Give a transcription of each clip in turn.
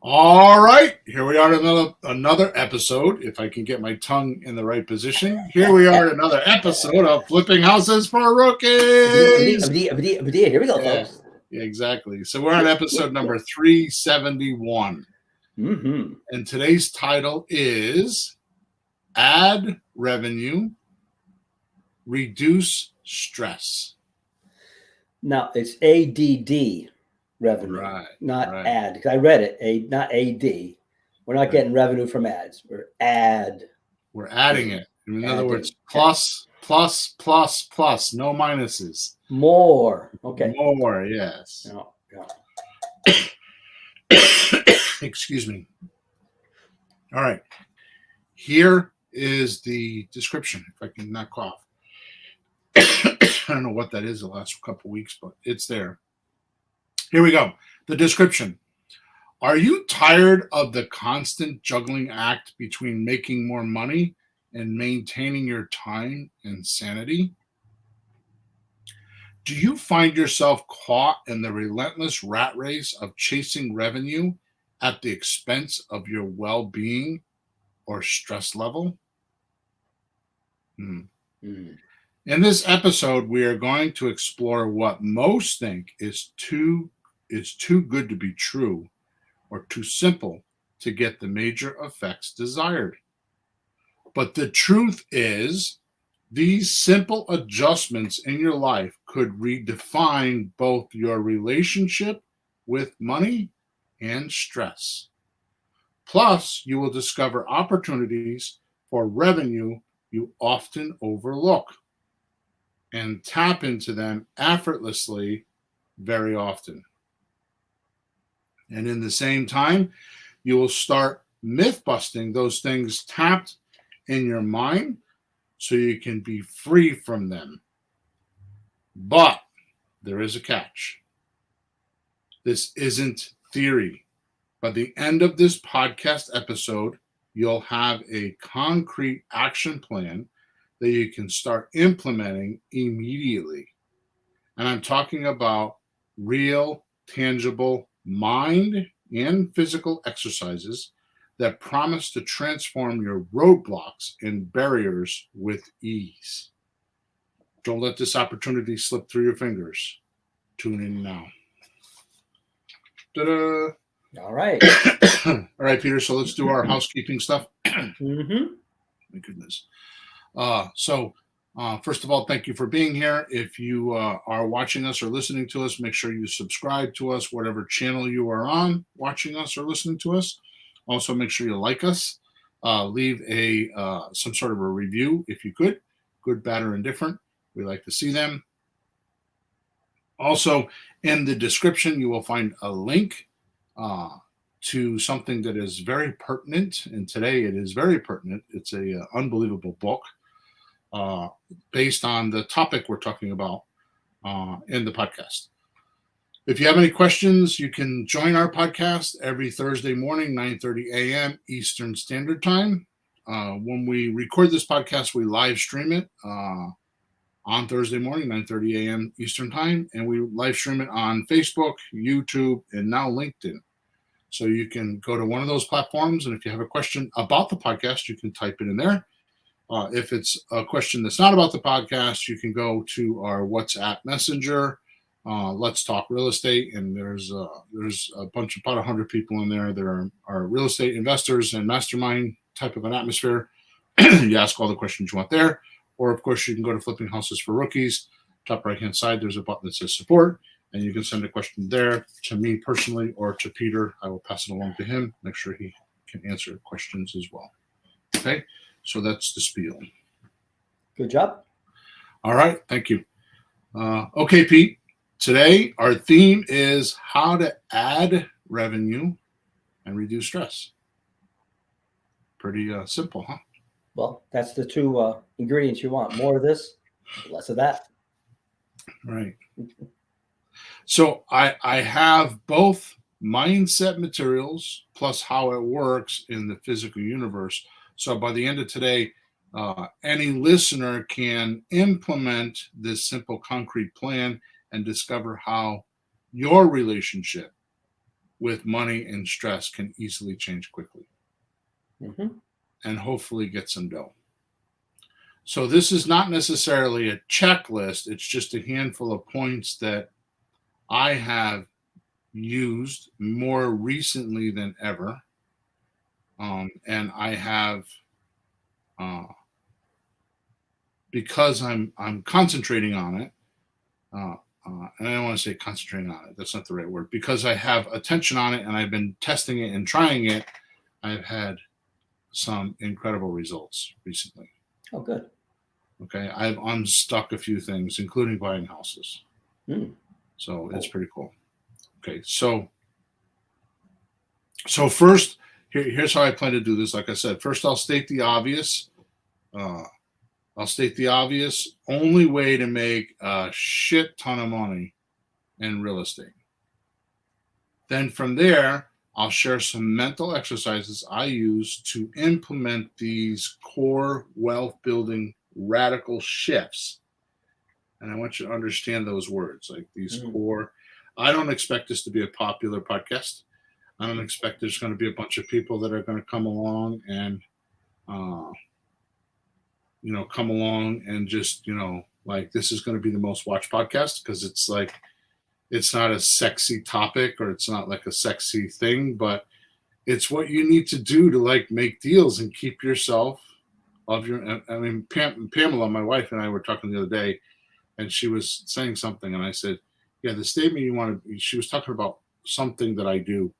All right, here we are at another episode. If I can get my tongue in the right position, here we are at another episode of Flipping Houses for Rookies. Here we go, Yeah, folks. yeah, exactly. So we're on episode number 371, Mm-hmm. and today's title is Add Revenue, Reduce Stress. Now it's ADD revenue, Right, not right, ad. Because I read it, not AD. We're not right. getting revenue from ads. We're ad. We're adding it. In other words, Adding. plus, plus, plus, plus, no minuses. More. Okay. More, yes. No, no. Excuse me. All right. Here is the description, if I can not cough. I don't know what that is the last couple weeks, but it's there. Here we go. The description. Are you tired of the constant juggling act between making more money and maintaining your time and sanity? Do you find yourself caught in the relentless rat race of chasing revenue at the expense of your well-being or stress level? In this episode, we are going to explore what most think is too good to be true or too simple to get the major effects desired. But the truth is, these simple adjustments in your life could redefine both your relationship with money and stress. Plus, you will discover opportunities for revenue you often overlook and tap into them effortlessly very often. And in the same time, you will start myth busting those things tapped in your mind so you can be free from them. But there is a catch. This isn't theory. By the end of this podcast episode, you'll have a concrete action plan that you can start implementing immediately. And I'm talking about real, tangible mind and physical exercises that promise to transform your roadblocks and barriers with ease. Don't let this opportunity slip through your fingers. Tune in now. Ta-da! All right. All right, Peter, so let's do our housekeeping stuff. Mm-hmm. My goodness. First of all, thank you for being here. If you are watching us or listening to us, make sure you subscribe to us, whatever channel you are on, watching us or listening to us. Also, make sure you like us. Leave some sort of a review if you could, good, bad, or indifferent. We like to see them. Also, in the description, you will find a link to something that is very pertinent. And today it is very pertinent. It's an unbelievable book based on the topic we're talking about in the podcast. If you have any questions, you can join our podcast every Thursday morning, 9:30 a.m. Eastern Standard Time. When we record this podcast, we live stream it on Thursday morning, 9:30 a.m. Eastern Time, and we live stream it on Facebook, YouTube, and now LinkedIn. So you can go to one of those platforms, and if you have a question about the podcast, you can type it in there. If it's a question that's not about the podcast, you can go to our WhatsApp Messenger. Let's Talk Real Estate, and there's a bunch of about 100 people in there. There are real estate investors and mastermind type of an atmosphere. You ask all the questions you want there, or of course you can go to Flipping Houses for Rookies. Top right hand side, there's a button that says support, and you can send a question there to me personally or to Peter. I will pass it along to him. Make sure he can answer questions as well. Okay, so that's the spiel. Good job. All right, thank you. Okay, Pete. Today, our theme is how to add revenue and reduce stress. Pretty simple, huh? Well, that's the two ingredients you want. More of this, less of that. Right. So I have both mindset materials plus how it works in the physical universe. So by the end of today, any listener can implement this simple concrete plan and discover how your relationship with money and stress can easily change quickly and hopefully get some dough. So this is not necessarily a checklist. It's just a handful of points that I have used more recently than ever. And I have, because I'm concentrating on it, and I don't want to say concentrating on it. That's not the right word. Because I have attention on it and I've been testing it and trying it, I've had some incredible results recently. Oh, good. Okay. I've unstuck a few things, including buying houses. So it's pretty cool. Okay. So first, here's how I plan to do this. Like I said, first I'll state the obvious. Only way to make a shit ton of money in real estate. Then from there, I'll share some mental exercises I use to implement these core wealth building radical shifts. And I want you to understand those words, like these core. I don't expect this to be a popular podcast. I don't expect there's going to be a bunch of people that are going to come along and, just, like this is going to be the most watched podcast, because it's like, it's not a sexy topic or it's not like a sexy thing, but it's what you need to do to like make deals and keep yourself Pamela, my wife, and I were talking the other day, and she was saying something, and I said, yeah, the statement she was talking about something that I do.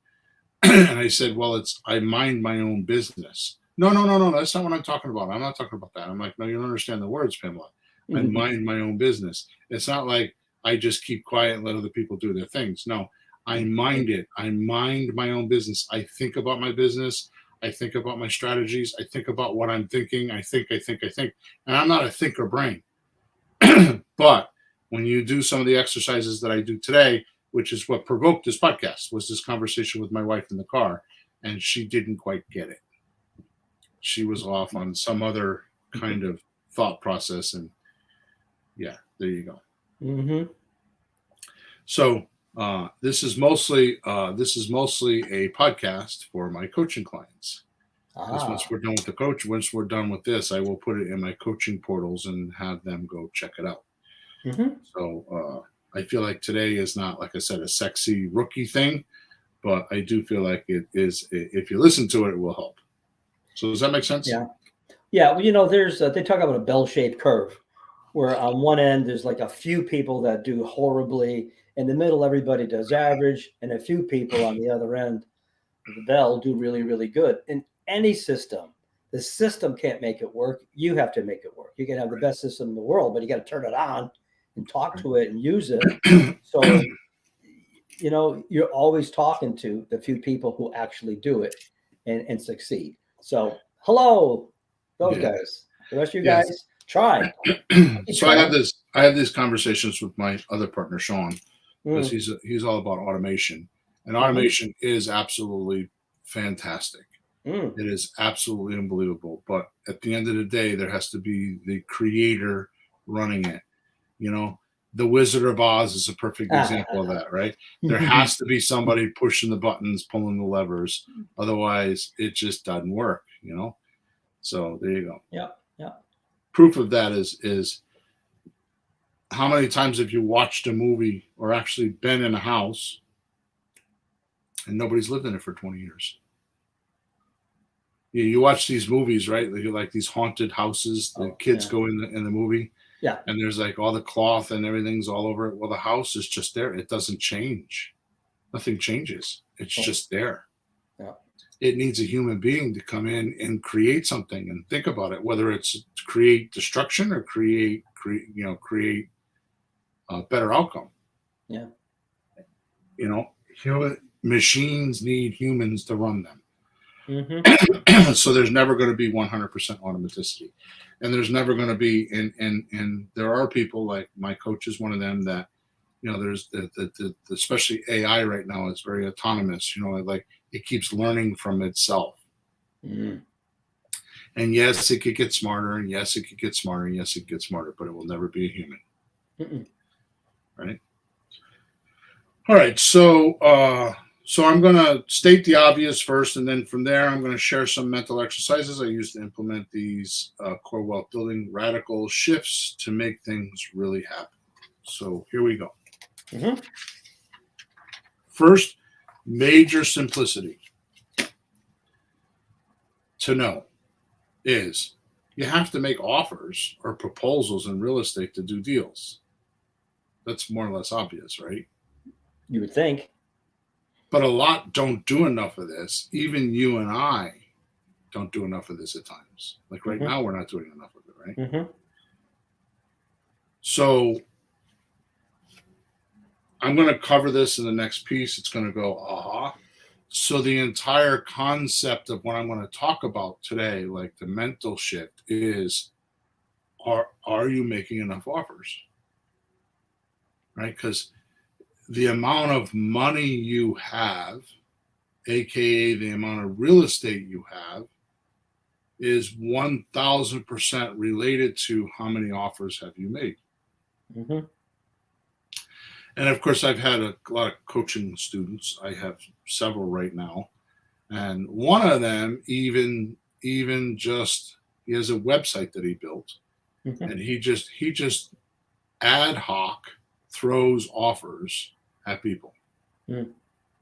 And I said, well, I mind my own business. No, that's not what I'm talking about. I'm not talking about that. I'm like, no, you don't understand the words, Pamela. I mind my own business. It's not like I just keep quiet and let other people do their things. No, I mind it. I mind my own business. I think about my business. I think about my strategies. I think about what I'm thinking. I think. And I'm not a thinker brain. But when you do some of the exercises that I do today, which is what provoked this podcast, was this conversation with my wife in the car, and she didn't quite get it. She was off on some other kind of thought process, and yeah, there you go. So this is mostly a podcast for my coaching clients. Once we're done with the coach, once we're done with this, I will put it in my coaching portals and have them go check it out. So I feel like today is not, like I said, a sexy rookie thing, but I do feel like it is. If you listen to it, it will help. So does that make sense? Yeah. Well, there's they talk about a bell-shaped curve, where on one end there's like a few people that do horribly. In the middle, everybody does average, and a few people on the other end of the bell do really, really good. In any system, the system can't make it work. You have to make it work. You can have the best system in the world, but you got to turn it on and talk to it and use it. So, you're always talking to the few people who actually do it and succeed. So, hello, those guys. The rest of you guys, try. So I have these conversations with my other partner, Sean, because he's all about automation, and automation is absolutely fantastic. It is absolutely unbelievable. But at the end of the day, there has to be the creator running it. The Wizard of Oz is a perfect example of that, right? There has to be somebody pushing the buttons, pulling the levers. Otherwise, it just doesn't work, So there you go. Yeah. Proof of that is how many times have you watched a movie or actually been in a house and nobody's lived in it for 20 years? You watch these movies, right? Like these haunted houses. The kids go in the movie. Yeah. And there's like all the cloth and everything's all over it. Well, the house is just there. It doesn't change. Nothing changes. It's just there. Yeah. It needs a human being to come in and create something and think about it, whether it's to create destruction or create a better outcome. Yeah. Machines need humans to run them. So there's never going to be 100% automaticity, and there's never going to be. And there are people, like my coach is one of them, that there's the especially AI right now is very autonomous. Like it keeps learning from itself. And yes, it could get smarter, and yes, it could get smarter, and yes, it gets smarter, but it will never be a human. Right. All right. So So I'm going to state the obvious first, and then from there, I'm going to share some mental exercises I use to implement these core wealth building radical shifts to make things really happen. So here we go. Mm-hmm. First, major simplicity to know is you have to make offers or proposals in real estate to do deals. That's more or less obvious, right? You would think. But a lot don't do enough of this. Even you and I don't do enough of this at times. Like right now, we're not doing enough of it, right? Mm-hmm. So I'm going to cover this in the next piece. It's going to go, aha. So the entire concept of what I'm going to talk about today, like the mental shift, is are you making enough offers? Right? Because the amount of money you have, aka the amount of real estate you have, is 1,000% related to how many offers have you made. Mm-hmm. And of course, I've had a lot of coaching students. I have several right now, and one of them even just he has a website that he built, and he just ad hoc throws offers at people. Mm.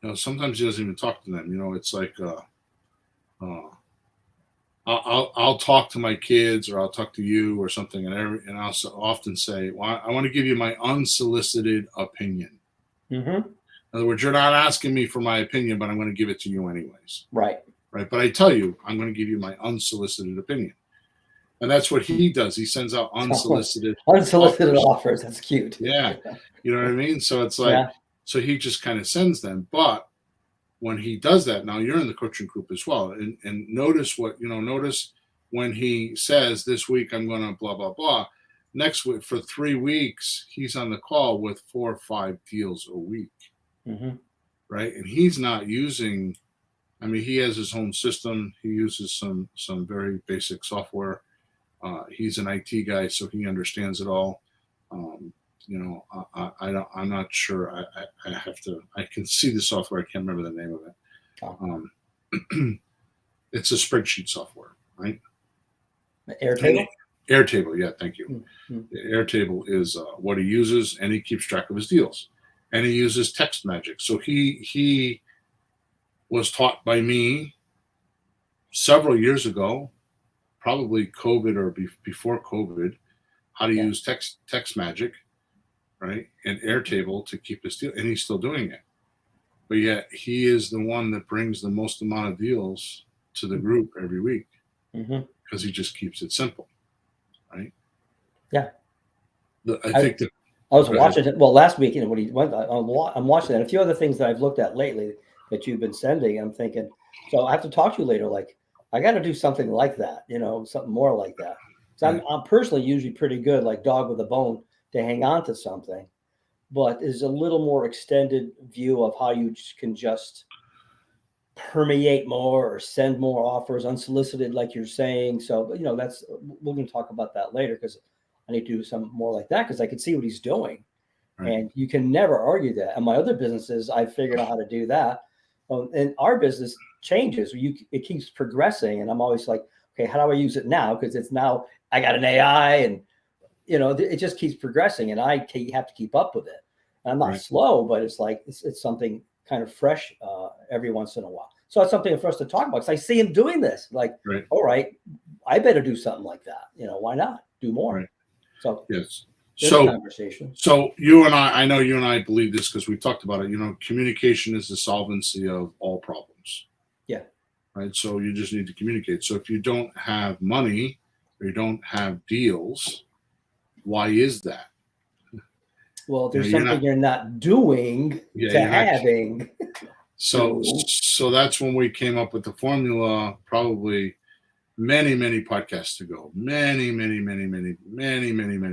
You know, sometimes he doesn't even talk to them. You know, it's like I'll talk to my kids or I'll talk to you or something, and I'll often say, well, I want to give you my unsolicited opinion. Mm-hmm. In other words, you're not asking me for my opinion, but I'm going to give it to you anyways. Right. Right. But I tell you, I'm going to give you my unsolicited opinion. And that's what he does. He sends out unsolicited offers. That's cute. Yeah. You know what I mean? So it's like, so he just kind of sends them. But when he does that, now you're in the coaching group as well. And notice notice when he says this week, I'm going to blah, blah, blah. Next week, for 3 weeks, he's on the call with 4 or 5 deals a week. Mm-hmm. Right. And he's not using, I mean, he has his own system. He uses some very basic software. He's an IT guy, so he understands it all. I'm not sure. I have to. I can see the software. I can't remember the name of it. It's a spreadsheet software, right? Airtable. Airtable, yeah. Thank you. Mm-hmm. Airtable is what he uses, and he keeps track of his deals, and he uses text magic. So he was taught by me several years ago, probably COVID or before COVID, how to use text magic, right, and Airtable to keep his deal, and he's still doing it. But yet he is the one that brings the most amount of deals to the group every week because he just keeps it simple, right? Yeah. I was watching it. Well, last week, when he went, I'm watching that. A few other things that I've looked at lately that you've been sending. I'm thinking, so I have to talk to you later. Like, I got to do something like that, something more like that. So I'm personally usually pretty good, like dog with a bone, to hang on to something, but is a little more extended view of how you can just permeate more or send more offers unsolicited, like you're saying. So, that's, we're going to talk about that later because I need to do something more like that because I can see what he's doing. Right. And you can never argue that. And my other businesses, I figured out how to do that. And our business changes. It keeps progressing. And I'm always like, okay, how do I use it now? Because it's now I got an AI and, it just keeps progressing and I have to keep up with it. And I'm not slow, but it's like, it's something kind of fresh every once in a while. So it's something for us to talk about because I see him doing this. Like, all right, I better do something like that. Why not do more? Right. So yes. So you and I know you and I believe this because we talked about it. Communication is the solvency of all problems. Yeah. Right. So you just need to communicate. So if you don't have money or you don't have deals, why is that? Well, there's something you're not doing to having. So that's when we came up with the formula, probably many podcasts ago, many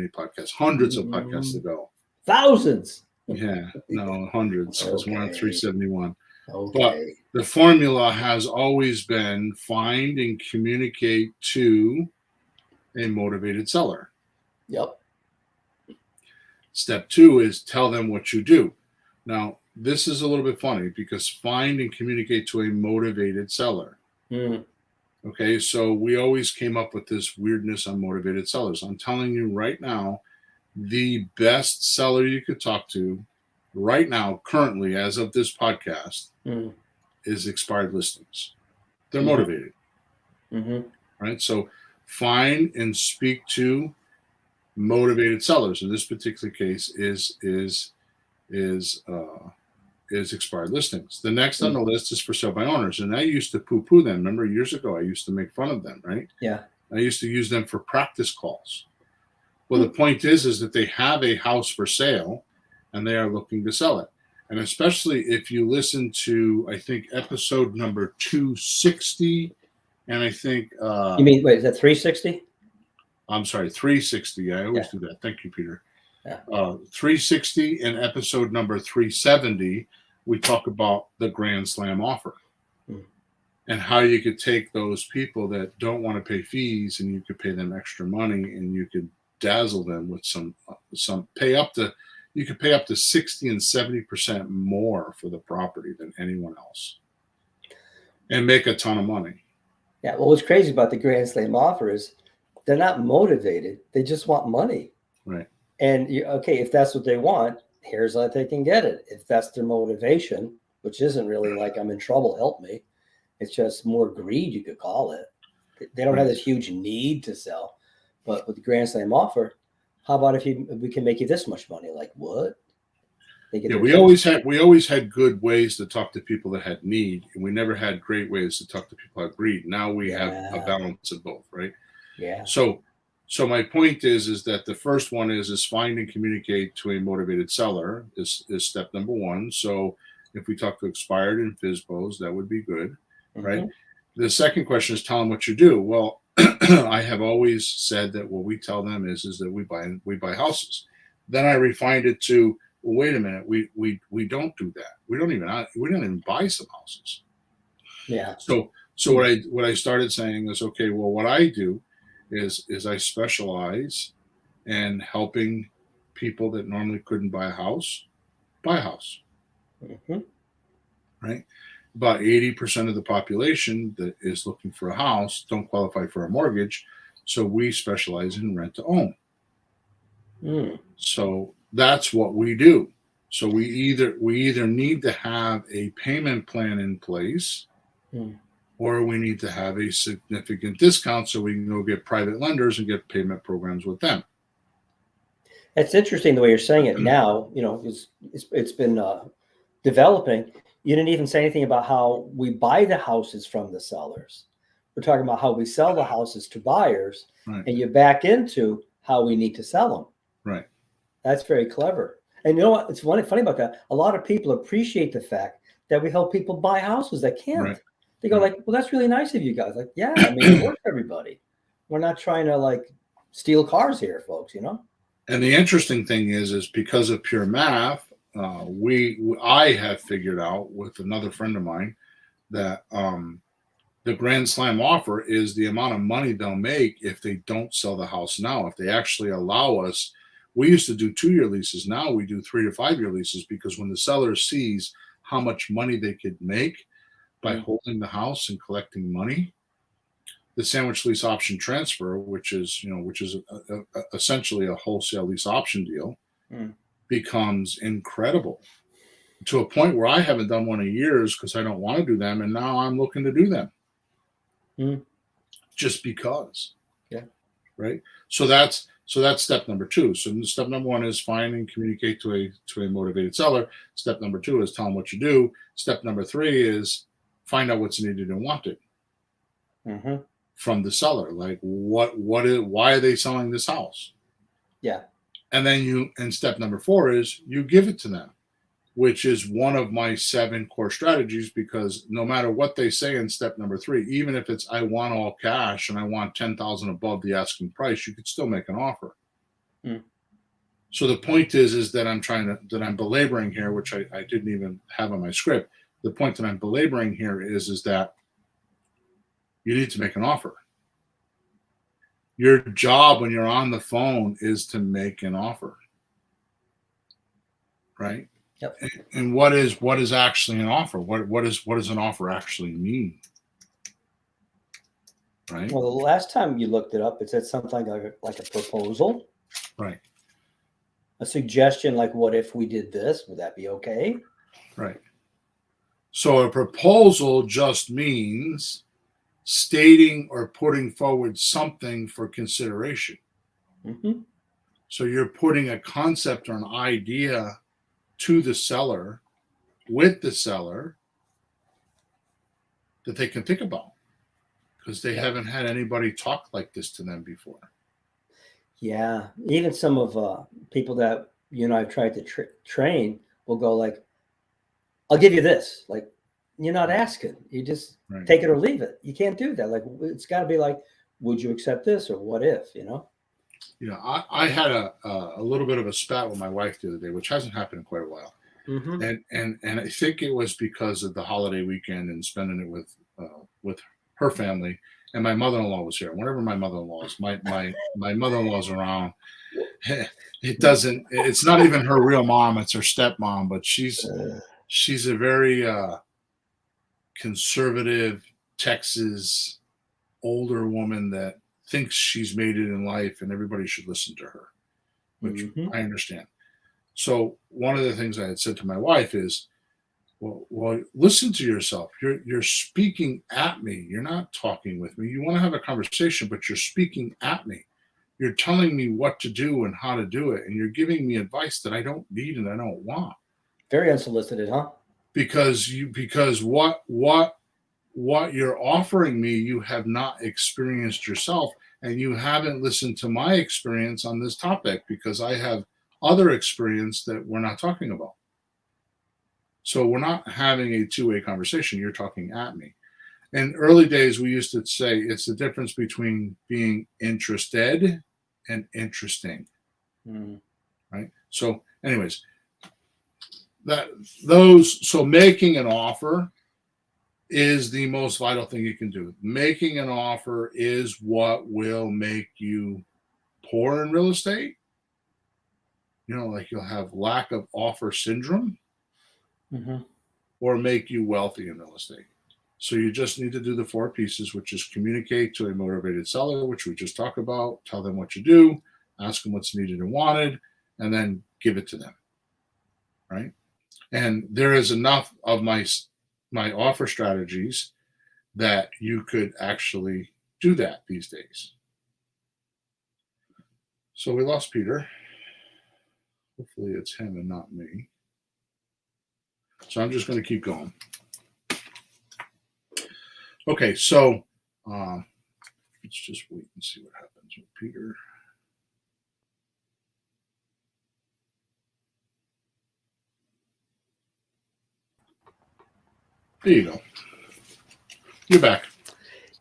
podcasts, hundreds of podcasts ago, thousands. Yeah, no, hundreds. Because we're on 371. Okay. But the formula has always been find and communicate to a motivated seller. Yep. Step 2 is tell them what you do. Now, this is a little bit funny because find and communicate to a motivated seller. Mm. Okay, so we always came up with this weirdness on motivated sellers. I'm telling you right now, the best seller you could talk to right now, currently, as of this podcast, Mm. is expired listings. They're Mm-hmm. motivated, Mm-hmm. right? So find and speak to motivated sellers. In this particular case, is expired listings. The next on the list is for sale by owners, and I used to poo-poo them. Remember, years ago, I used to make fun of them, right? Yeah. I used to use them for practice calls. Well, the point is that they have a house for sale, and they are looking to sell it. And especially if you listen to, I think, episode number 260, and I think You mean, wait, is that 360? I'm sorry, 360. I always Yeah. do that. Thank you, Peter. Yeah. 360 and episode number 370, we talk about the Grand Slam offer and how you could take those people that don't want to pay fees and you could pay them extra money and you could dazzle them with some you could pay up to 60 and 70% more for the property than anyone else and make a ton of money. Yeah. Well, what's crazy about the Grand Slam offer is they're not motivated. They just want money. Right. And okay, if that's what they want, here's how they can get it. If that's their motivation, which isn't really like I'm in trouble, help me. It's just more greed, you could call it. They don't have this huge need to sell. But with the Grand Slam offer, how about if we can make you this much money? Like what? We always had good ways to talk to people that had need, and we never had great ways to talk to people that had greed. Now we have a balance of both, right? Yeah. So my point is that the first one is find and communicate to a motivated seller is step number one. So if we talk to expired and FSBOs, that would be good, right? The second question is tell them what you do. Well, I have always said that what we tell them is that we buy houses. Then I refined it to, well, wait a minute, we don't do that. We don't even buy some houses. Yeah. So what I started saying is, okay, well, what I do is I specialize in helping people that normally couldn't buy a house buy a house. Right? About 80% of the population that is looking for a house don't qualify for a mortgage, so we specialize in rent to own. So that's what we do. So we either need to have a payment plan in place, or we need to have a significant discount so we can go get private lenders and get payment programs with them. It's interesting the way you're saying it now. You know, it's been developing. You didn't even say anything about how we buy the houses from the sellers. We're talking about how we sell the houses to buyers, and you back into how we need to sell them. Right. That's very clever. And you know what? It's funny about that. A lot of people appreciate the fact that we help people buy houses that can't. Right. They go like, well, that's really nice of you guys. Like, yeah, I mean, it works for everybody. We're not trying to like steal cars here, folks, you know? And the interesting thing is because of pure math, I have figured out with another friend of mine that the Grand Slam offer is the amount of money they'll make if they don't sell the house now. If they actually allow us, we used to do 2-year leases. Now we do 3 to 5 year leases because when the seller sees how much money they could make by holding the house and collecting money, the sandwich lease option transfer, which is essentially a wholesale lease option deal, becomes incredible to a point where I haven't done one in years because I don't want to do them, and now I'm looking to do them just because. Yeah. Right. So that's step number 2. So step number 1 is find and communicate to a motivated seller. Step number 2 is tell them what you do. Step number 3 is find out what's needed and wanted from the seller. Like why are they selling this house? Yeah. And then step number 4 is you give it to them, which is one of my 7 core strategies, because no matter what they say in step number 3, even if it's I want all cash and I want $10,000 above the asking price, you could still make an offer. So the point is that I'm belaboring here, which I didn't even have on my script. The point that I'm belaboring here is that you need to make an offer. Your job when you're on the phone is to make an offer. Right? Yep. And what is actually an offer? What does an offer actually mean? Right. Well, the last time you looked it up, it said something like a proposal, Right. a suggestion, like, what if we did this? Would that be okay? Right. So a proposal just means stating or putting forward something for consideration. Mm-hmm. So you're putting a concept or an idea to the seller, with the seller, that they can think about, because they haven't had anybody talk like this to them before. Yeah. Even some of people that I've tried to train will go like, I'll give you this. Like, you're not asking. You just Right. take it or leave it. You can't do that. Like, it's got to be like, would you accept this, or what if? I had a little bit of a spat with my wife the other day, which hasn't happened in quite a while. Mm-hmm. And I think it was because of the holiday weekend and spending it with her family, and my mother-in-law was here. Whenever my mother-in-law is, my mother-in-law's around, it's not even her real mom, it's her stepmom, but she's a very conservative Texas older woman that thinks she's made it in life and everybody should listen to her, which I understand. So one of the things I had said to my wife is, well, listen to yourself. You're speaking at me. You're not talking with me. You want to have a conversation, but you're speaking at me. You're telling me what to do and how to do it, and you're giving me advice that I don't need and I don't want. Very unsolicited, huh? Because what you're offering me, you have not experienced yourself, and you haven't listened to my experience on this topic, because I have other experience that we're not talking about. So we're not having a two-way conversation. You're talking at me. In early days, we used to say it's the difference between being interested and interesting. Right? So anyways, so making an offer is the most vital thing you can do. Making an offer is what will make you poor in real estate. Like you'll have lack of offer syndrome, or make you wealthy in real estate. So you just need to do the 4 pieces, which is communicate to a motivated seller, which we just talked about, tell them what you do, ask them what's needed and wanted, and then give it to them. Right? And there is enough of my offer strategies that you could actually do that these days. So we lost Peter. Hopefully it's him and not me. So I'm just going to keep going. Okay, so let's just wait and see what happens with Peter. There you go. You're back.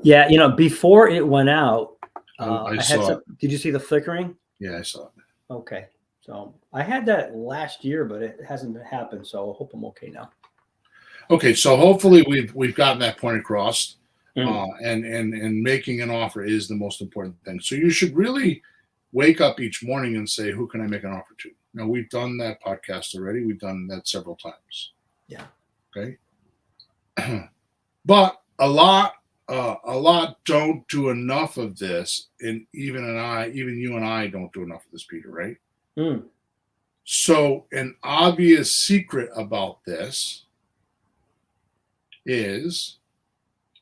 Yeah, before it went out, I saw it. Did you see the flickering? Yeah, I saw it. Okay. So I had that last year, but it hasn't happened. So I hope I'm okay now. Okay, so hopefully we've gotten that point across, and making an offer is the most important thing. So you should really wake up each morning and say, who can I make an offer to? Now, we've done that podcast already. We've done that several times. Yeah. Okay. But a lot don't do enough of this, and even you and I don't do enough of this, Peter, right? So an obvious secret about this is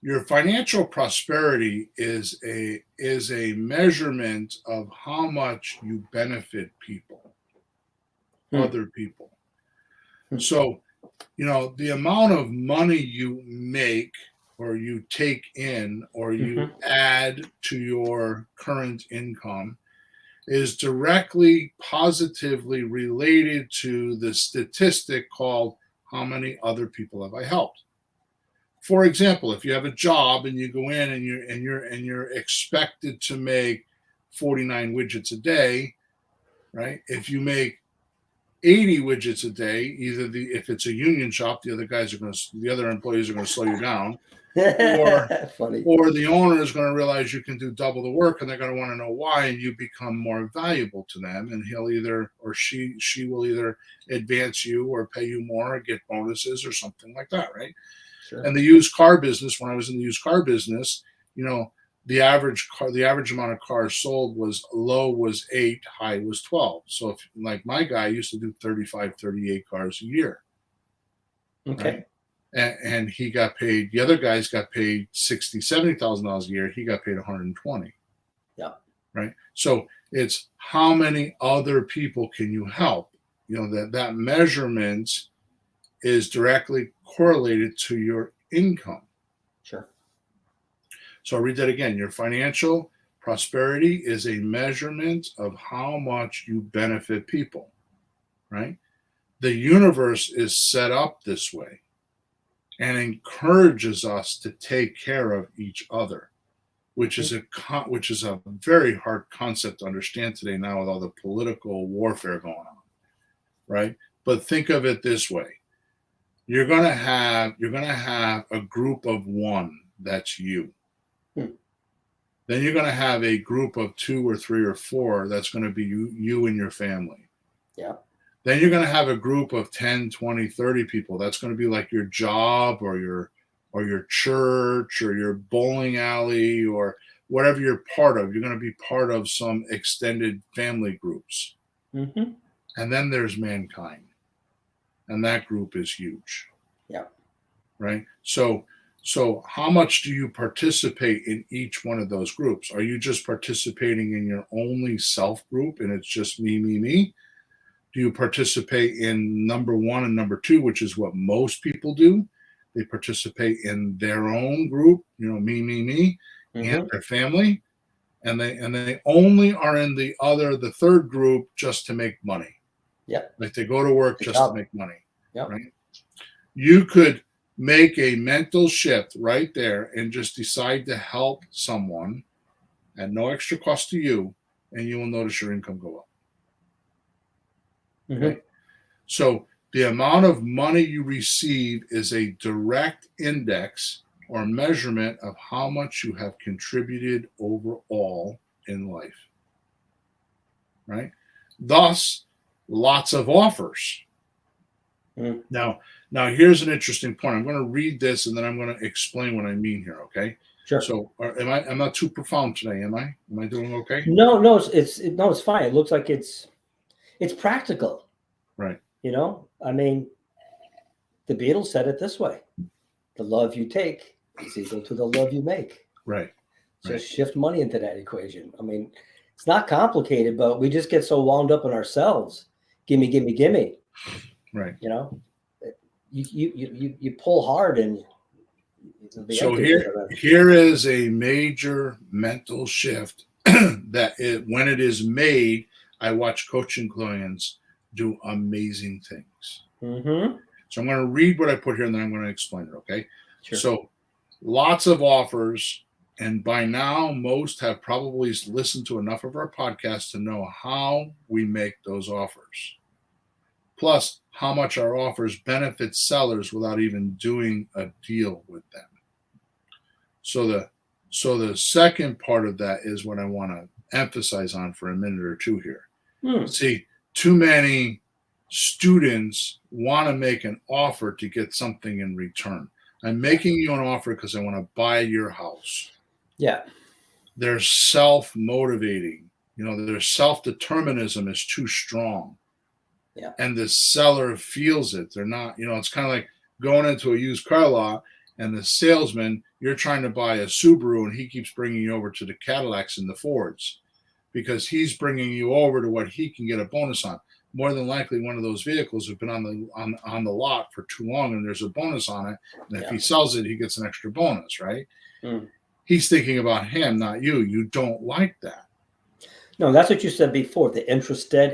your financial prosperity is a measurement of how much you benefit people, other people. So, the amount of money you make, or you take in, or you add to your current income is directly positively related to the statistic called how many other people have I helped. For example, if you have a job and you go in and you're expected to make 49 widgets a day, right? If you make 80 widgets a day, either if it's a union shop, the other employees are going to slow you down, or Funny. or the owner is going to realize you can do double the work, and they're going to want to know why, and you become more valuable to them, and he'll either, or she will either advance you or pay you more or get bonuses or something like that, right? Sure. And the used car business, when I was in the used car business, the average amount of cars sold low was 8, high was 12. So if, like, my guy used to do 35, 38 cars a year. Okay. Right? And he got paid, the other guys got paid $60,000, $70,000 a year. He got paid 120. Yeah. Right. So it's how many other people can you help? That measurement is directly correlated to your income. Sure. So I'll read that again. Your financial prosperity is a measurement of how much you benefit people, right? The universe is set up this way and encourages us to take care of each other, which is a very hard concept to understand today now with all the political warfare going on, right? But think of it this way. You're going to have a group of one, that's you. Then you're going to have a group of 2 or 3 or 4 that's going to be you and your family. Yeah. Then you're going to have a group of 10, 20, 30 people. That's going to be like your job or your church or your bowling alley or whatever you're part of. You're going to be part of some extended family groups. Mm-hmm. And then there's mankind. And that group is huge. Yeah. Right? So how much do you participate in each one of those groups? Are you just participating in your only self group and it's just me, me, me? Do you participate in number 1 and number 2, which is what most people do? They participate in their own group, me, me, me, and their family. And they only are in the third group just to make money. Yeah. Like they go to work just to make money. Yep. Right? You could make a mental shift right there and just decide to help someone at no extra cost to you, and you will notice your income go up. Mm-hmm. Okay? So the amount of money you receive is a direct index or measurement of how much you have contributed overall in life. Right? Thus, lots of offers. Mm. Now, here's an interesting point. I'm going to read this and then I'm going to explain what I mean here. Okay. Sure. So, I'm not too profound today, am I? Am I doing okay? No, it's fine. It looks like it's practical. Right. I mean, the Beatles said it this way: the love you take is equal to the love you make. Right. Just shift money into that equation. I mean, it's not complicated, but we just get so wound up in ourselves. Gimme, gimme, gimme. Right. You pull hard and so here is a major mental shift that when it is made, I watch coaching clients do amazing things. Mm-hmm. So I'm going to read what I put here and then I'm going to explain it. Okay. Sure. So lots of offers. And by now, most have probably listened to enough of our podcast to know how we make those offers. Plus, how much our offers benefit sellers without even doing a deal with them. So the second part of that is what I want to emphasize on for a minute or two here. See, too many students want to make an offer to get something in return. I'm making you an offer because I want to buy your house. Yeah. They're self-motivating. Their self-determinism is too strong. Yeah. And the seller feels it. They're not, it's kind of like going into a used car lot and the salesman, you're trying to buy a Subaru and he keeps bringing you over to the Cadillacs and the Fords because he's bringing you over to what he can get a bonus on. More than likely, one of those vehicles have been on the lot for too long and there's a bonus on it. And if he sells it, he gets an extra bonus, right? Mm. He's thinking about him, not you. You don't like that. No, that's what you said before. The interesting.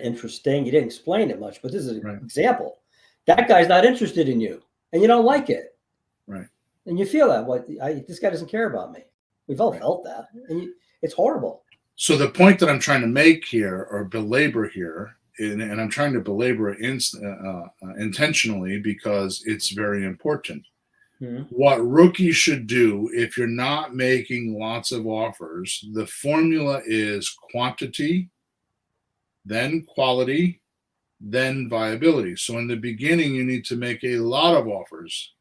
You didn't explain it much, but this is an example. That guy's not interested in you, and you don't like it. Right. And you feel that. This guy doesn't care about me. We've all felt that. And it's horrible. So the point that I'm trying to make here or belabor here and I'm trying to belabor it intentionally because it's very important. Mhm. What rookies should do if you're not making lots of offers, the formula is quantity, then quality, then viability. So in the beginning, you need to make a lot of offers.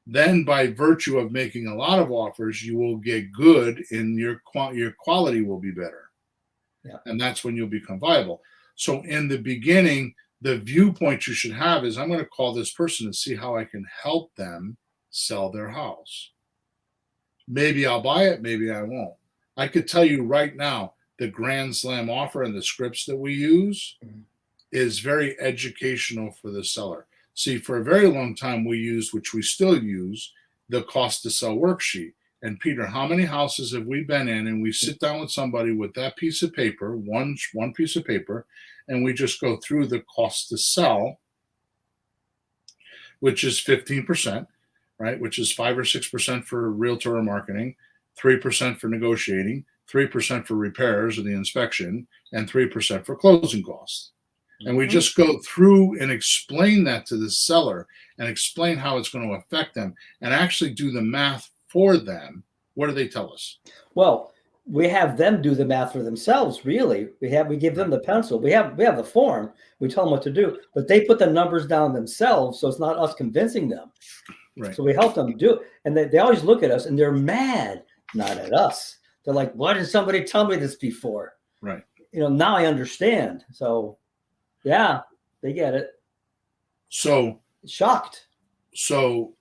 Then, by virtue of making a lot of offers, you will get good, and your quality will be better. Yeah. And that's when you'll become viable. So in the beginning, the viewpoint you should have is, I'm going to call this person and see how I can help them sell their house. Maybe I'll buy it, maybe I won't. I could tell you right now, the Grand Slam offer and the scripts that we use is very educational for the seller. See, for a very long time we used, which we still use, the cost to sell worksheet. And Peter, how many houses have we been in and we sit down with somebody with that piece of paper, one piece of paper, and we just go through the cost to sell, which is 15%, right? Which is 5 or 6% for realtor or marketing, 3% for negotiating, 3% for repairs or the inspection, and 3% for closing costs. And we just go through and explain that to the seller and explain how it's going to affect them and actually do the math for them. What do they tell us? Well, we have them do the math for themselves, really. We give them the pencil. We have the form. We tell them what to do, but they put the numbers down themselves, so it's not us convincing them. Right. So we help them do it. And they always look at us and they're mad, not at us. They're like, why didn't somebody tell me this before? Right. Now I understand. So yeah, they get it. So Shocked. So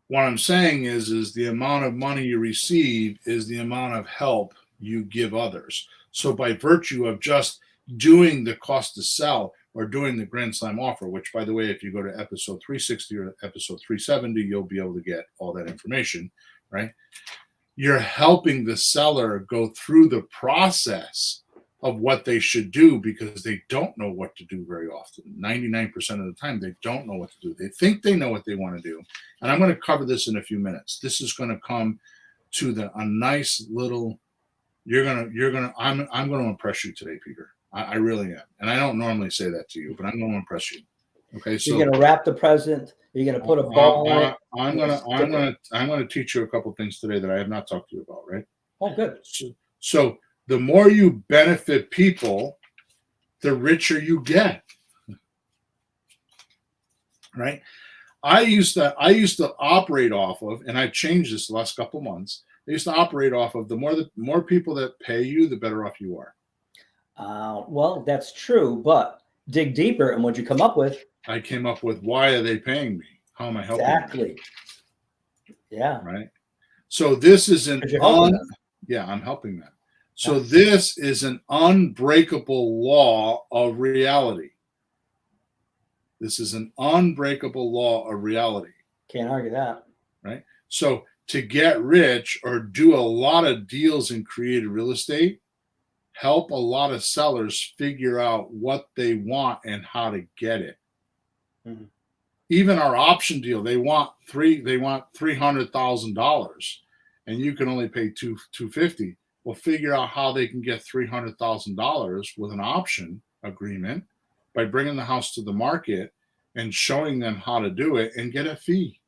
what I'm saying is the amount of money you receive is the amount of help you give others. So by virtue of just doing the cost to sell or doing the Grand Slam offer, which, by the way, if you go to episode 360 or episode 370, you'll be able to get all that information, right? You're helping the seller go through the process of what they should do because they don't know what to do very often. 99% of the time, they don't know what to do. They think they know what they want to do. And I'm going to cover this in a few minutes. This is going to come to a nice little, I'm going to impress you today, Peter. I really am. And I don't normally say that to you, but I'm going to impress you. Okay. So you're going to wrap the present. You're going to put a ball on it. I'm going to teach you a couple things today that I have not talked to you about. Right. Oh, good. So the more you benefit people, the richer you get. Right? I used to operate off of, and I've changed this the last couple months. I used to operate off of the more people that pay you, the better off you are. Well, that's true, but dig deeper, and what you come up with? I came up with, why are they paying me? How am I helping Exactly. them? Yeah. Right. So this is I'm helping them. So this is an unbreakable law of reality. This is an unbreakable law of reality. Can't argue that. Right? So to get rich or do a lot of deals in creative real estate, help a lot of sellers figure out what they want and how to get it. Mm-hmm. Even our option deal, they want $300,000 and you can only pay $250,000. Well, figure out how they can get $300,000 with an option agreement by bringing the house to the market and showing them how to do it and get a fee.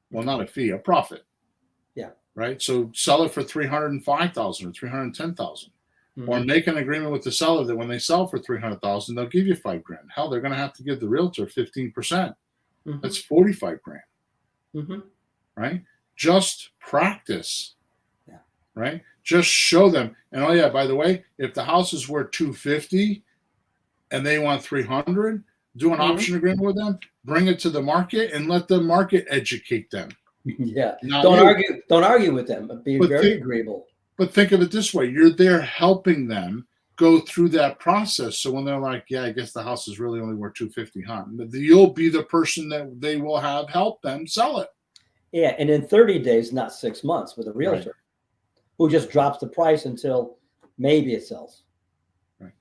Well, not a fee, a profit. Yeah. Right. So sell it for $305,000 or $310,000, or make an agreement with the seller that when they sell for $300,000, they'll give you $5,000. Hell, they're going to have to give the realtor 15%. That's $45,000. Right. Just practice. Yeah. Right. Just show them. And oh yeah, by the way, if the house is worth $250,000 and they want $300,000, do an option agreement with them, bring it to the market, and let the market educate them. Yeah. Don't argue with them, but be very agreeable. But think of it this way: you're there helping them go through that process. So when they're like, "Yeah, I guess the house is really only worth $250,000," huh? You'll be the person that they will have help them sell it. Yeah, and in 30 days, not 6 months, with a realtor who just drops the price until maybe it sells. Right.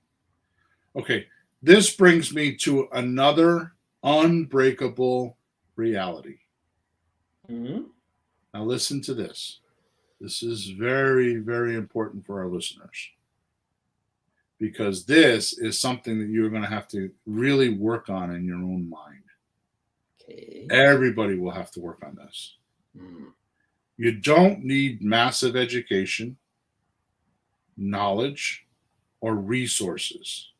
Okay. This brings me to another unbreakable reality. Now listen to this. This is very, very important for our listeners. because this is something that you're going to have to really work on in your own mind. Okay. Everybody will have to work on this. You don't need massive education, knowledge, or resources.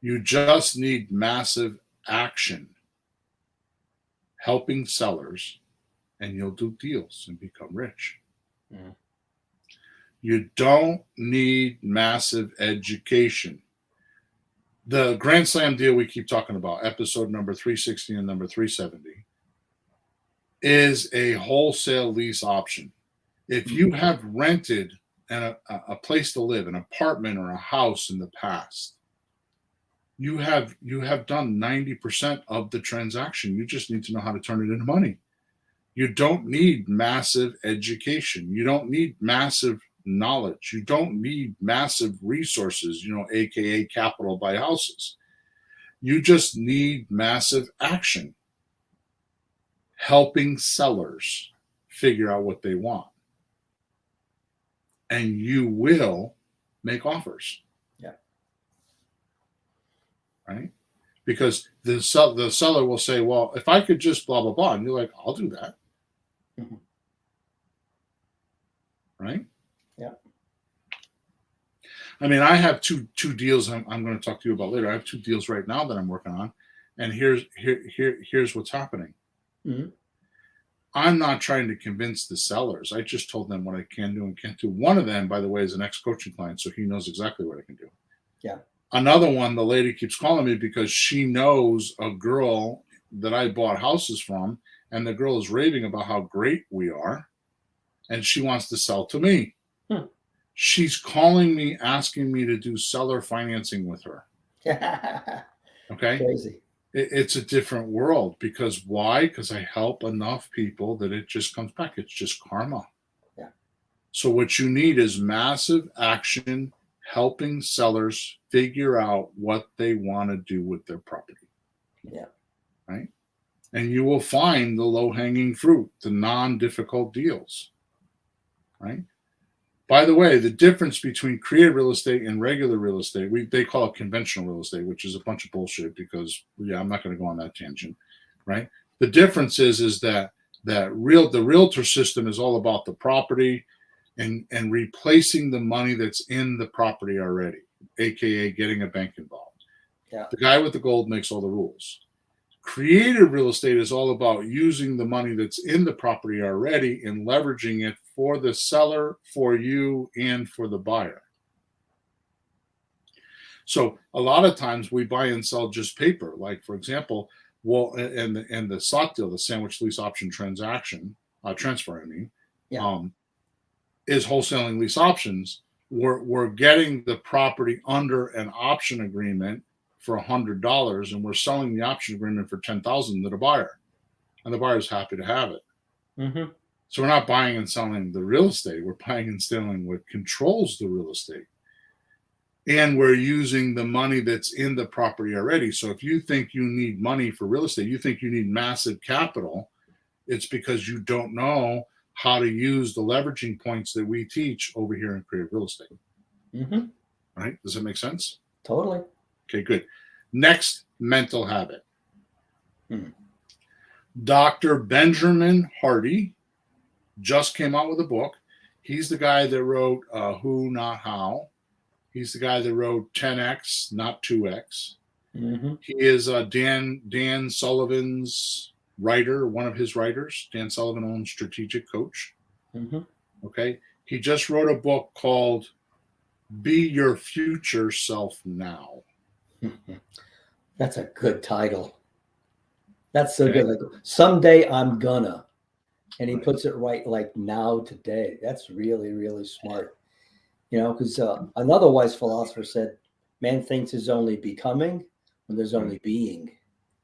You just need massive action, helping sellers, and you'll do deals and become rich. You don't need massive education. The Grand Slam deal we keep talking about, episode number 360 and number 370, is a wholesale lease option. If you have rented a place to live, an apartment or a house in the past, you have done 90% of the transaction. You just need to know how to turn it into money. You don't need massive education. You don't need massive knowledge. You don't need massive resources, aka capital buy houses. You just need massive action, helping sellers figure out what they want. And you will make offers. Yeah. Right? Because the seller will say, well, if I could just blah, blah, blah. And you're like, I'll do that. Right? Yeah. I mean, I have two deals I'm going to talk to you about later. I have 2 deals right now that I'm working on. And here's what's happening. I'm not trying to convince the sellers. I just told them what I can do and can't do. One of them, by the way, is an ex-coaching client, so he knows exactly what I can do. Yeah. Another one, the lady keeps calling me because she knows a girl that I bought houses from, and the girl is raving about how great we are, and she wants to sell to me. She's calling me, asking me to do seller financing with her. Okay? Crazy. It's a different world. Because why? Because I help enough people that it just comes back. It's just karma. Yeah. So what you need is massive action, helping sellers figure out what they want to do with their property. Yeah. Right? And you will find the low-hanging fruit, the non-difficult deals. Right? By the way, the difference between creative real estate and regular real estate, they call it conventional real estate, which is a bunch of bullshit because, I'm not going to go on that tangent, right? The difference is that the realtor system is all about the property and replacing the money that's in the property already, aka getting a bank involved. Yeah. The guy with the gold makes all the rules. Creative real estate is all about using the money that's in the property already and leveraging it for the seller, for you, and for the buyer. So a lot of times we buy and sell just paper. Like, for example, and the SOT deal, the sandwich lease option transaction, transfer, is wholesaling lease options. We're getting the property under an option agreement for $100, and we're selling the option agreement for $10,000 to the buyer, and the buyer's happy to have it. So we're not buying and selling the real estate. We're buying and selling what controls the real estate, and we're using the money that's in the property already. So if you think you need money for real estate, you think you need massive capital, it's because you don't know how to use the leveraging points that we teach over here in creative real estate. Right? Does that make sense? Totally. Okay, good. Next mental habit. Dr. Benjamin Hardy just came out with a book. He's the guy that wrote Who, Not How. He's the guy that wrote 10X, Not 2X. He is Dan Sullivan's writer, one of his writers. Dan Sullivan owns Strategic Coach. Okay. He just wrote a book called Be Your Future Self Now. That's a good title. That's so good. Like, someday I'm gonna. And he puts it right like now, today. That's really, really smart. Because another wise philosopher said, man thinks is only becoming when there's only being.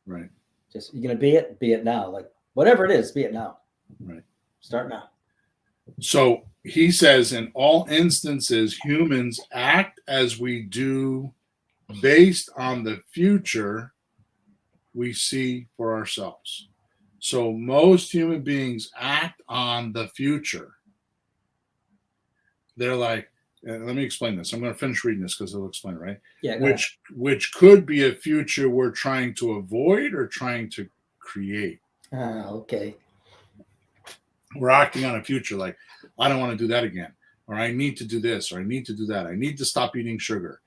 Right. Just, you're going to be it now. Like, whatever it is, be it now. Right. Start now. So he says, in all instances, humans act as we do based on the future we see for ourselves. So most human beings act on the future. They're like, and let me explain this. I'm going to finish reading this because it'll explain it, right? Yeah. Go ahead. Which could be a future we're trying to avoid or trying to create. Okay. We're acting on a future like, I don't want to do that again, or I need to do this, or I need to do that. I need to stop eating sugar.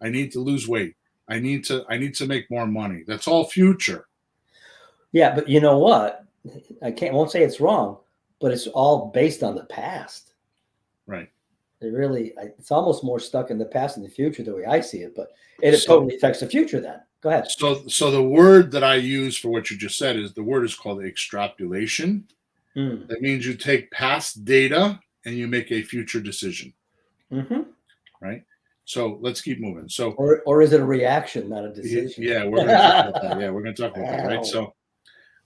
I need to lose weight. I need to make more money. That's all future. Yeah, but you know what? Won't say it's wrong, but it's all based on the past. Right. It's almost more stuck in the past and the future the way I see it, but it totally affects the future then. Go ahead. So the word that I use for what you just said is the word is called extrapolation. That means you take past data and you make a future decision. Mm-hmm. Right. So let's keep moving. So, or is it a reaction, not a decision? Yeah, we're going to talk about that. Yeah, we're going to talk about that. Right. So,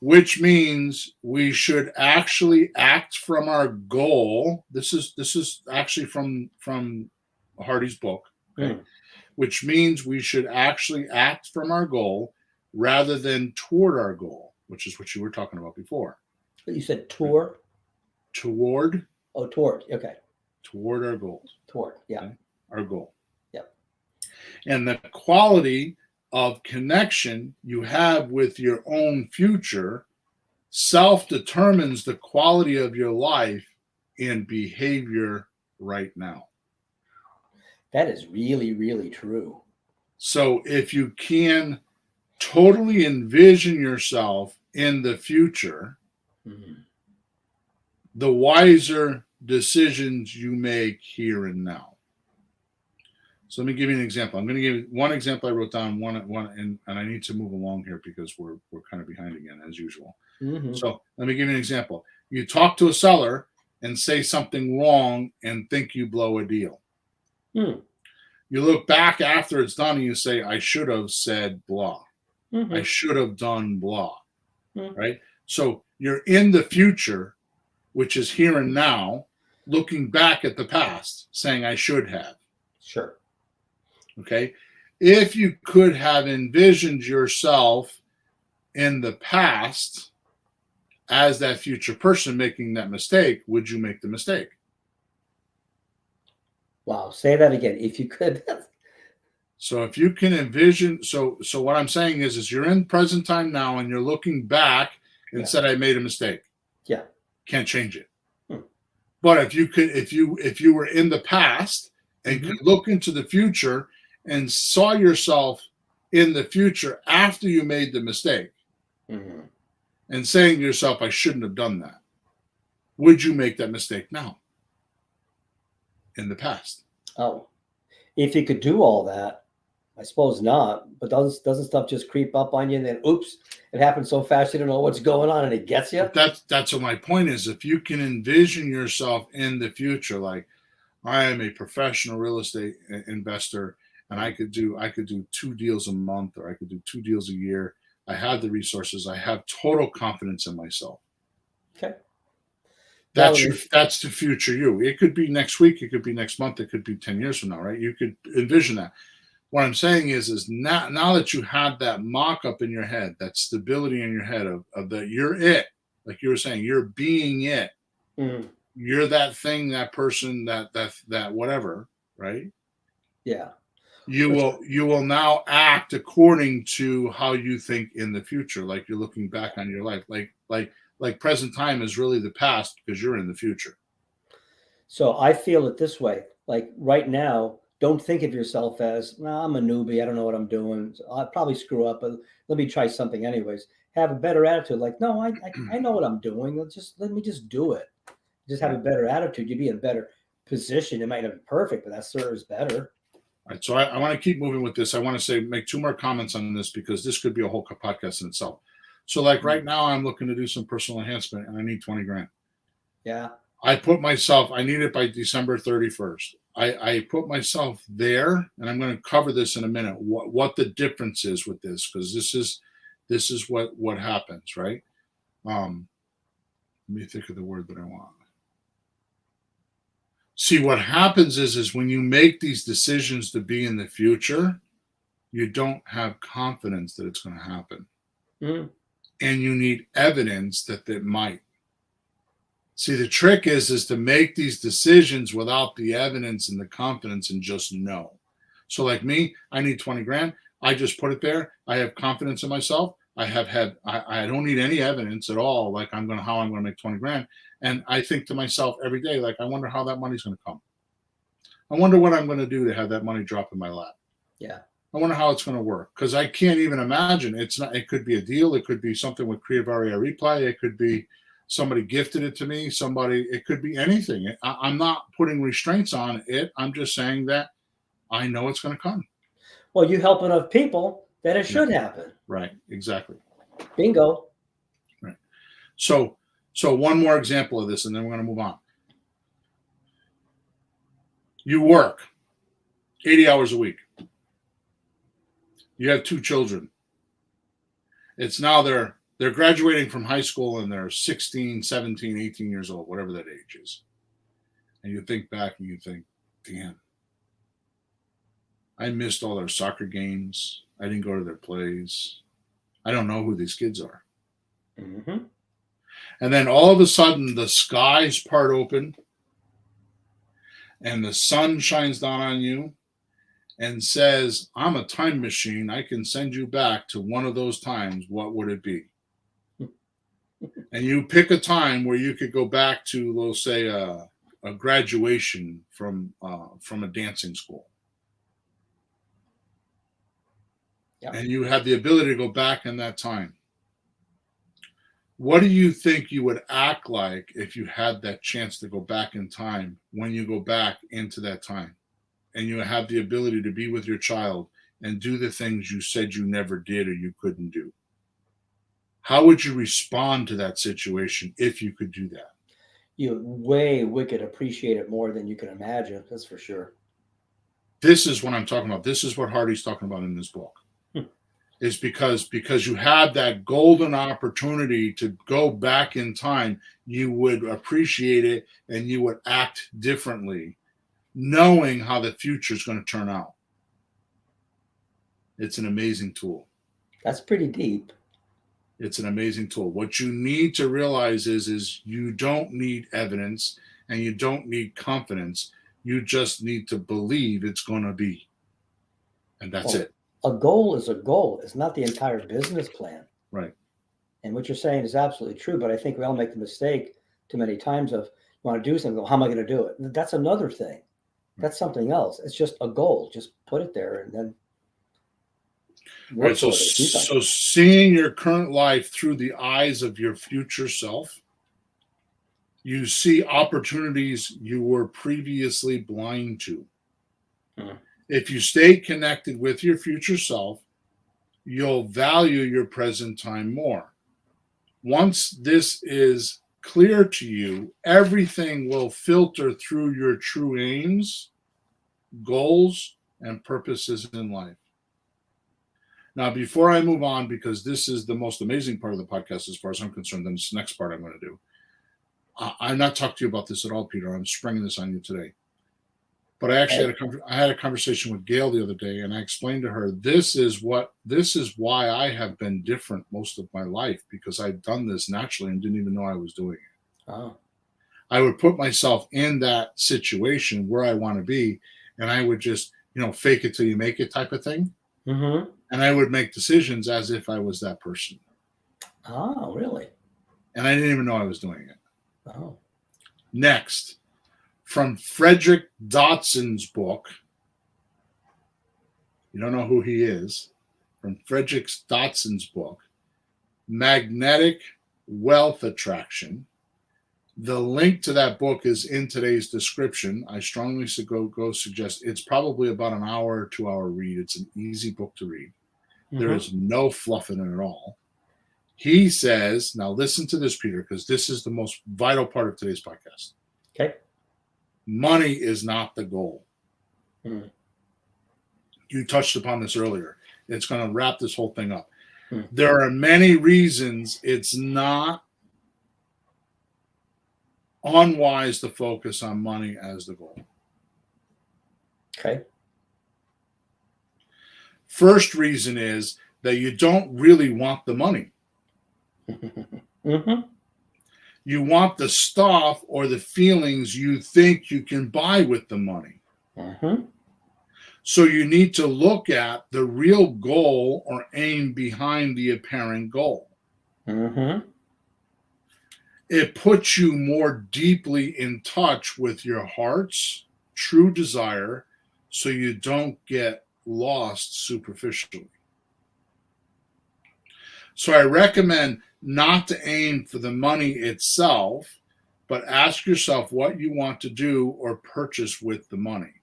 which means we should actually act from our goal. This is actually from Hardy's book. Okay. Which means we should actually act from our goal rather than toward our goal, which is what you were talking about before. You said toward? Toward. Oh, toward. Okay. Toward our goals. Toward. Yeah. Okay? Our goal. Yep. And the quality of connection you have with your own future self-determines the quality of your life and behavior right now. That is really, really true. So if you can totally envision yourself in the future, the wiser decisions you make here and now. So let me give you an example. I'm going to give you one example I wrote down, and I need to move along here because we're kind of behind again, as usual. So let me give you an example. You talk to a seller and say something wrong and think you blow a deal. You look back after it's done and you say, I should have said blah. I should have done blah. Right? So you're in the future, which is here and now, looking back at the past, saying I should have. Sure. Okay. If you could have envisioned yourself in the past as that future person making that mistake, would you make the mistake? Wow. Say that again. If you could. So if you can envision, so what I'm saying is you're in present time now and you're looking back and said, I made a mistake. Yeah. Can't change it. But if you were in the past and could look into the future and saw yourself in the future after you made the mistake and saying to yourself, I shouldn't have done that, would you make that mistake now? In the past? Oh, if you could do all that, I suppose not. But doesn't stuff just creep up on you and then, oops, it happens so fast you don't know what's going on and it gets you? That's what my point is. If you can envision yourself in the future, like I am a professional real estate investor and I could do 2 deals a month or I could do 2 deals a year. I have the resources. I have total confidence in myself. Okay. That's the future you. It could be next week. It could be next month. It could be 10 years from now, right? You could envision that. What I'm saying is now that you had that mock-up in your head, that stability in your head of that you're it, like you were saying, you're being it. You're that thing, that person, that whatever, right? Yeah. You will now act according to how you think in the future, like you're looking back on your life, like present time is really the past because you're in the future. So I feel it this way. Like right now, don't think of yourself as, well, I'm a newbie. I don't know what I'm doing. So I'll probably screw up, but let me try something anyways. Have a better attitude. Like, no, I know what I'm doing. Let me just do it. Just have a better attitude. You'd be in a better position. It might not be perfect, but that serves better. All right. So I want to keep moving with this. I want to make 2 more comments on this because this could be a whole podcast in itself. So like right now I'm looking to do some personal enhancement and I need 20 grand. Yeah. I need it by December 31st. I put myself there, and I'm going to cover this in a minute, what the difference is with this, because this is what happens, right? Let me think of the word that I want. See, what happens is when you make these decisions to be in the future, you don't have confidence that it's going to happen. And you need evidence that it might. See, the trick is to make these decisions without the evidence and the confidence and just know. So like me, I need 20 grand. I just put it there. I have confidence in myself. I don't need any evidence at all. Like how I'm going to make 20 grand. And I think to myself every day, like, I wonder how that money's going to come. I wonder what I'm going to do to have that money drop in my lap. Yeah. I wonder how it's going to work, because I can't even imagine. It could be a deal. It could be something with Creative Area Replay. It could be somebody gifted it to me. It could be anything. I'm not putting restraints on it. I'm just saying that I know it's going to come. Well, you help enough people that it should happen. Right. Exactly. Bingo. Right. So one more example of this, and then we're going to move on. You work 80 hours a week. You have 2 children. It's now they're graduating from high school and they're 16, 17, 18 years old, whatever that age is. And you think back and you think, damn, I missed all their soccer games. I didn't go to their plays. I don't know who these kids are. Mm-hmm. And then all of a sudden the skies part open and the sun shines down on you and says, I'm a time machine. I can send you back to one of those times. What would it be? And you pick a time where you could go back to, let's say, a graduation from a dancing school. Yep. And you have the ability to go back in that time. What do you think you would act like if you had that chance to go back in time when you go back into that time? And you have the ability to be with your child and do the things you said you never did or you couldn't do. How would you respond to that situation if you could do that? We could appreciate it more than you can imagine. That's for sure. This is what I'm talking about. This is what Hardy's talking about in this book. Is because you had that golden opportunity to go back in time, you would appreciate it and you would act differently, knowing how the future is going to turn out. It's an amazing tool. That's pretty deep. It's an amazing tool. What you need to realize is you don't need evidence and you don't need confidence. You just need to believe it's going to be. And that's it. A goal is a goal. It's not the entire business plan. Right. And what you're saying is absolutely true. But I think we all make the mistake too many times of, you want to do something, how am I going to do it? That's another thing. That's something else. It's just a goal. Just put it there and then. Right. So seeing your current life through the eyes of your future self, you see opportunities you were previously blind to. If you stay connected with your future self, you'll value your present time more. Once this is clear to you, everything will filter through your true aims, goals, and purposes in life. Now, before I move on, because this is the most amazing part of the podcast as far as I'm concerned, then this next part I'm going to do. I'm not talking to you about this at all, Peter. I'm springing this on you today. But I actually had a conversation with Gail the other day, and I explained to her, this is why I have been different most of my life, because I've done this naturally and didn't even know I was doing it. Oh. I would put myself in that situation where I want to be, and I would just, fake it till you make it type of thing. Mm-hmm. And I would make decisions as if I was that person. Oh, really? And I didn't even know I was doing it. Oh. Next, from Frederick Dotson's book. You don't know who he is. From Frederick Dotson's book, Magnetic Wealth Attraction. The link to that book is in today's description. I strongly suggest it's probably about an hour or 2 hour read. It's an easy book to read. Mm-hmm. There is no fluff in it at all. He says, now listen to this, Peter, because this is the most vital part of today's podcast. Okay. Money is not the goal. Mm. You touched upon this earlier. It's going to wrap this whole thing up. Mm. There are many reasons it's not unwise to focus on money as the goal. Okay. First reason is that you don't really want the money. Mm-hmm. You want the stuff or the feelings you think you can buy with the money. Mm-hmm. So you need to look at the real goal or aim behind the apparent goal. Mm-hmm. It puts you more deeply in touch with your heart's true desire so you don't get lost superficially. So I recommend not to aim for the money itself, but ask yourself what you want to do or purchase with the money.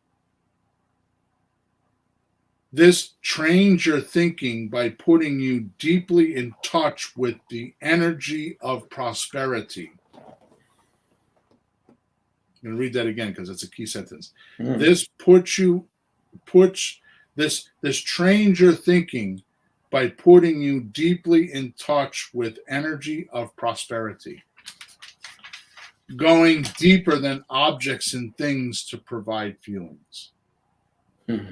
This trains your thinking by putting you deeply in touch with the energy of prosperity. I'm going to read that again because it's a key sentence. Mm. This trains your thinking by putting you deeply in touch with energy of prosperity. Going deeper than objects and things to provide feelings. Mm-hmm.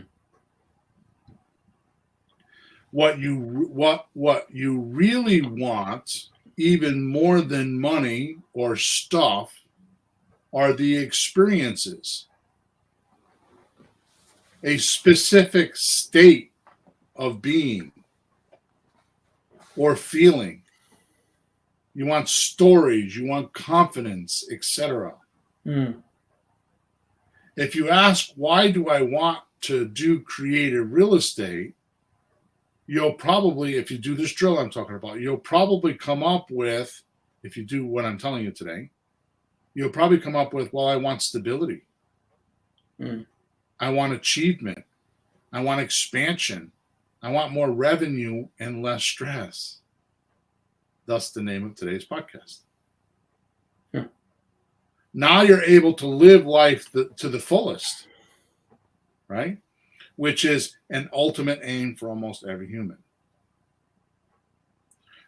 What you really want, even more than money or stuff, are the experiences, a specific state of being or feeling. You want stories, you want confidence, etc. Mm. If you ask, why do I want to do creative real estate? You'll probably, if you do this drill I'm talking about, you'll probably come up with, if you do what I'm telling you today, you'll probably come up with, well, I want stability. Mm. I want achievement. I want expansion. I want more revenue and less stress. Thus the name of today's podcast. Hmm. Now you're able to live life to the fullest, right? Which is an ultimate aim for almost every human.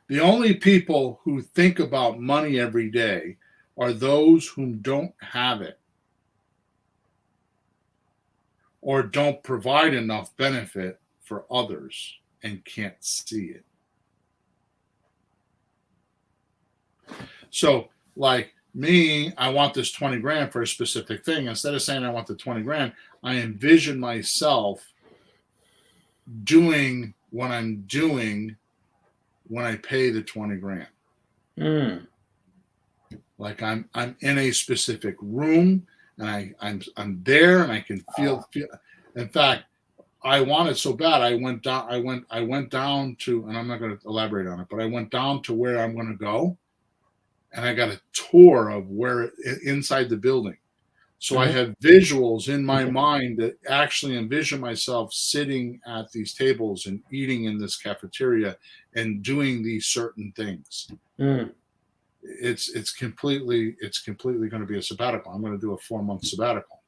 The only people who think about money every day are those who don't have it or don't provide enough benefit for others and can't see it. So, like me, I want this 20 grand for a specific thing. Instead of saying I want the 20 grand, I envision myself doing what I'm doing when I pay the 20 grand. Mm. Like I'm in a specific room and I'm there and I can feel. In fact, I wanted so bad. I went down to, and I'm not going to elaborate on it, but I went down to where I'm going to go, and I got a tour of where inside the building. So I have visuals in my mind that actually envision myself sitting at these tables and eating in this cafeteria and doing these certain things. Mm. It's completely going to be a sabbatical. I'm going to do a 4-month sabbatical,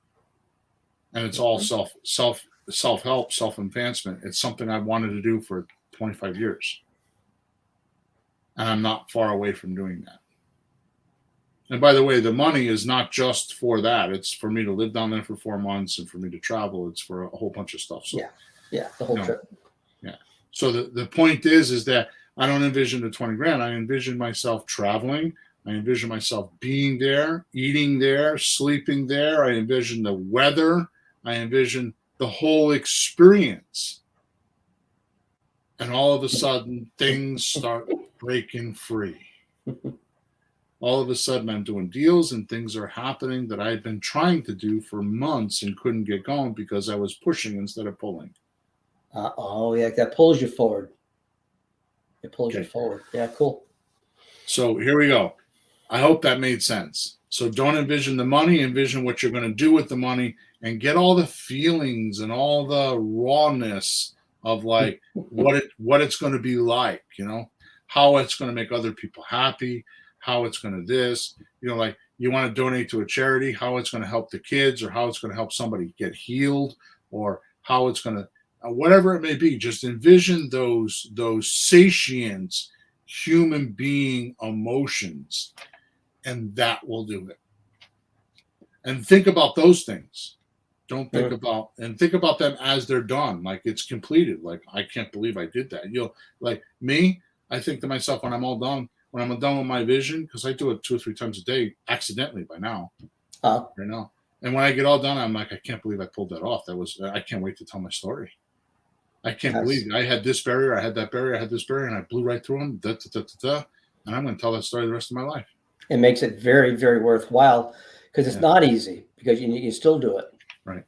and it's all self-help, self-advancement. It's something I've wanted to do for 25 years, and I'm not far away from doing that. And by the way, the money is not just for that. It's for me to live down there for 4 months and for me to travel. It's for a whole bunch of stuff. So, yeah, the whole trip. Yeah. So the point is that I don't envision the 20 grand. I envision myself traveling. I envision myself being there, eating there, sleeping there. I envision the weather. I envision the whole experience. And all of a sudden, things start breaking free. All of a sudden, I'm doing deals and things are happening that I've been trying to do for months and couldn't get going because I was pushing instead of pulling. Yeah, that pulls you forward. It pulls you forward. Yeah, cool. So here we go. I hope that made sense. So don't envision the money, envision what you're going to do with the money and get all the feelings and all the rawness of like what it's going to be like, how it's going to make other people happy, how it's going to this, like you want to donate to a charity, how it's going to help the kids or how it's going to help somebody get healed or how it's going to, whatever it may be, just envision those satiant human being emotions, and that will do it. And think about those things. Don't think about them as they're done, like it's completed. Like I can't believe I did that. Like me, I think to myself when I'm all done, when I'm done with my vision, because I do it 2 or 3 times a day accidentally by now. Huh? Right now. And when I get all done, I'm like, I can't believe I pulled that off. I can't wait to tell my story. I can't believe I had this barrier, I had that barrier, I had this barrier, and I blew right through them. And I'm going to tell that story the rest of my life. It makes it very, very worthwhile because it's not easy because you still do it. Right.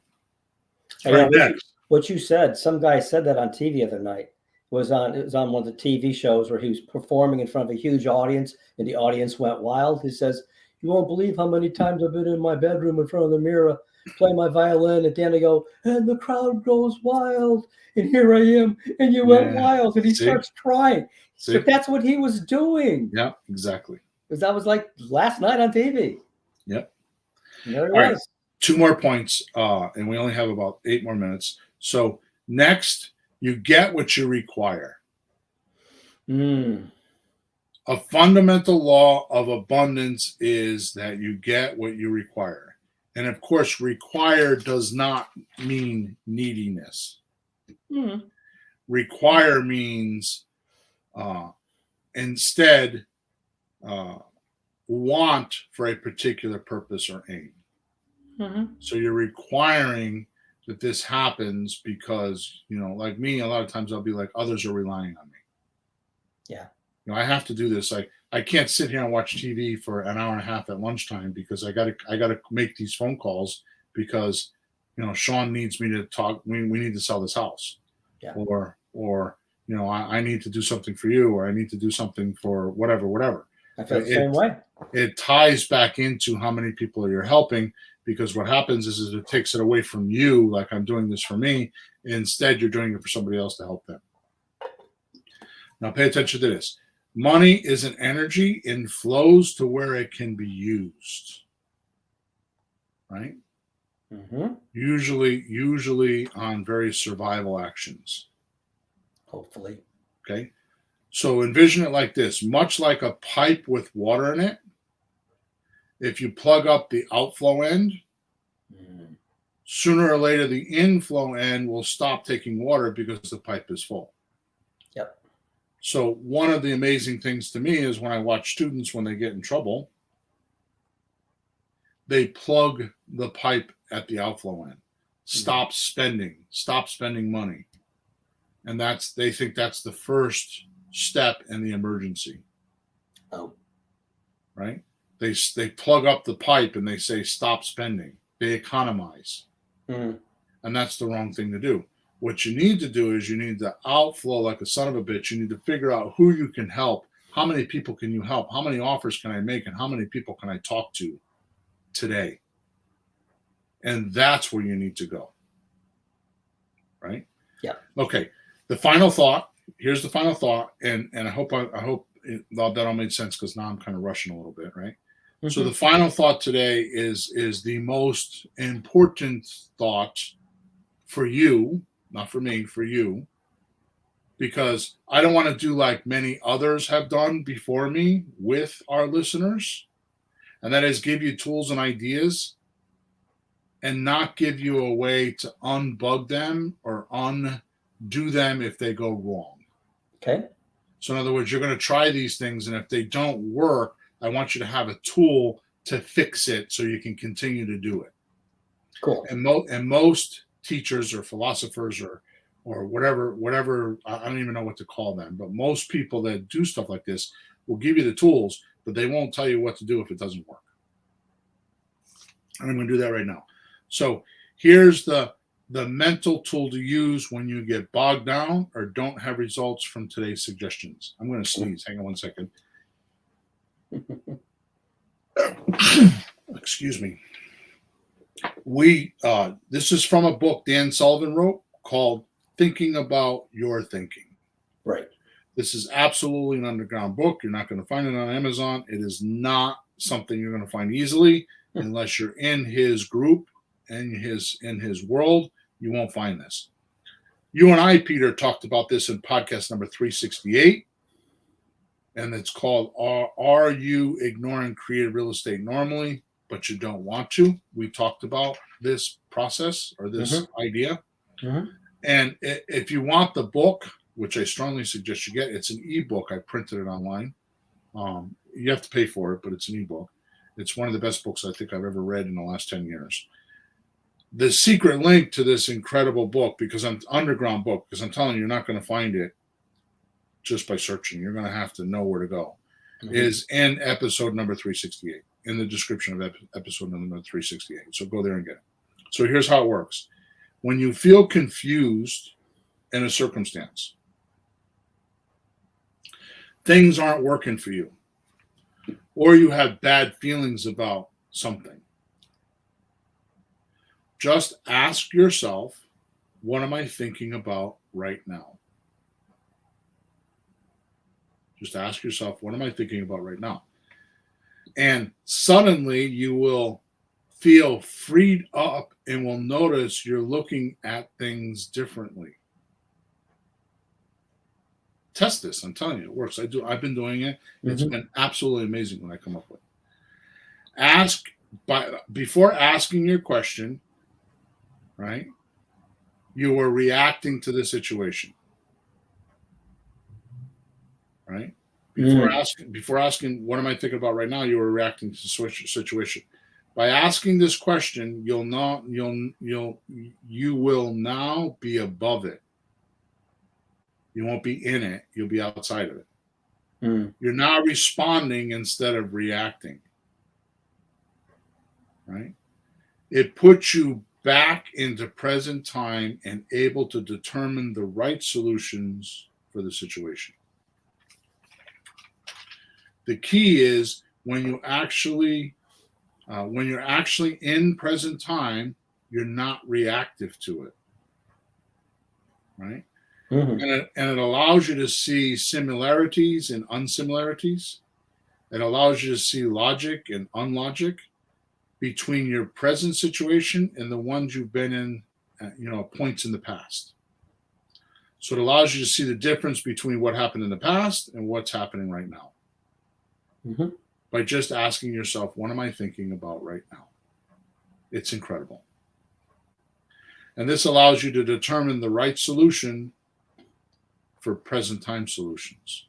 What you said, some guy said that on TV the other night. It was on one of the TV shows where he was performing in front of a huge audience and the audience went wild. He says, "You won't believe how many times I've been in my bedroom in front of the mirror playing my violin." And then I go, "And the crowd goes wild. And here I am. And you went wild." And he starts crying. But that's what he was doing. Yeah, exactly. Because that was like last night on TV. Yep. And there it was. Right. 2 more points, and we only have about 8 more minutes. So next, you get what you require. A fundamental law of abundance is that you get what you require. And of course, require does not mean neediness. Require means instead want for a particular purpose or aim. So you're requiring that this happens because, like me, a lot of times I'll be like, others are relying on me. Yeah. I have to do this. I can't sit here and watch TV for an hour and a half at lunchtime because I gotta make these phone calls because, Sean needs me to talk. We need to sell this house. Yeah. Or I need to do something for you, or I need to do something for whatever. I feel the same way. It ties back into how many people you're helping, because what happens is it takes it away from you, like I'm doing this for me. Instead, you're doing it for somebody else to help them. Now, pay attention to this. Money is an energy and flows to where it can be used. Right? Usually on very survival actions. Hopefully. Okay. So envision it like this, much like a pipe with water in it. If you plug up the outflow end, sooner or later the inflow end will stop taking water because the pipe is full. Yep. So one of the amazing things to me is when I watch students, when they get in trouble, they plug the pipe at the outflow end. Stop spending money. And they think that's the first step in the emergency. Oh. Right? They plug up the pipe and they say, stop spending. They economize. And that's the wrong thing to do. What you need to do is you need to outflow like a son of a bitch. You need to figure out who you can help. How many people can you help? How many offers can I make? And how many people can I talk to today? And that's where you need to go. Right? Yeah. Okay. The final thought. Here's the final thought. And I hope that all made sense, because now I'm kind of rushing a little bit, right? So the final thought today is the most important thought for you, not for me, for you, because I don't want to do like many others have done before me with our listeners, and that is give you tools and ideas and not give you a way to unbug them or undo them if they go wrong. Okay. So in other words, you're going to try these things, and if they don't work, I want you to have a tool to fix it so you can continue to do it. Cool. And most teachers or philosophers or whatever, I don't even know what to call them, but most people that do stuff like this will give you the tools, but they won't tell you what to do if it doesn't work. And I'm going to do that right now. So here's the mental tool to use when you get bogged down or don't have results from today's suggestions. I'm going to sneeze. Hang on one second. Excuse me. This is from a book Dan Sullivan wrote called Thinking About Your Thinking. Right. This is absolutely an underground book. You're not going to find it on Amazon. It is not something you're going to find easily unless you're in his group and in his world. You won't find this. You and I, Peter, talked about this in podcast number 368. And it's called Are You Ignoring Creative Real Estate Normally, but You Don't Want to? We talked about this process or this idea. And if you want the book, which I strongly suggest you get, it's an ebook. I printed it online. You have to pay for it, but it's an ebook. It's one of the best books I think I've ever read in the last 10 years. The secret link to this incredible book, because I'm underground book, because I'm telling you, you're not going to find it just by searching. You're going to have to know where to go. Is in episode number 368, in the description of episode number 368. So go there and get it. So here's how it works. When you feel confused in a circumstance, things aren't working for you, or you have bad feelings about something, just ask yourself, what am I thinking about right now? Just ask yourself, what am I thinking about right now? And suddenly you will feel freed up and will notice you're looking at things differently. Test this. I'm telling you, it works. I've been doing it. It's been absolutely amazing when I come up with it. Before asking your question, right? You are reacting to the situation. Right? Before asking, what am I thinking about right now? You were reacting to the situation. By asking this question, you will now be above it. You won't be in it. You'll be outside of it. You're now responding instead of reacting. Right? It puts you back into present time and able to determine the right solutions for the situation. The key is when you're actually in present time, you're not reactive to it, right? And it allows you to see similarities and unsimilarities. It allows you to see logic and unlogic between your present situation and the ones you've been in, points in the past. So it allows you to see the difference between what happened in the past and what's happening right now. By just asking yourself, what am I thinking about right now? It's incredible. And this allows you to determine the right solution for present time solutions.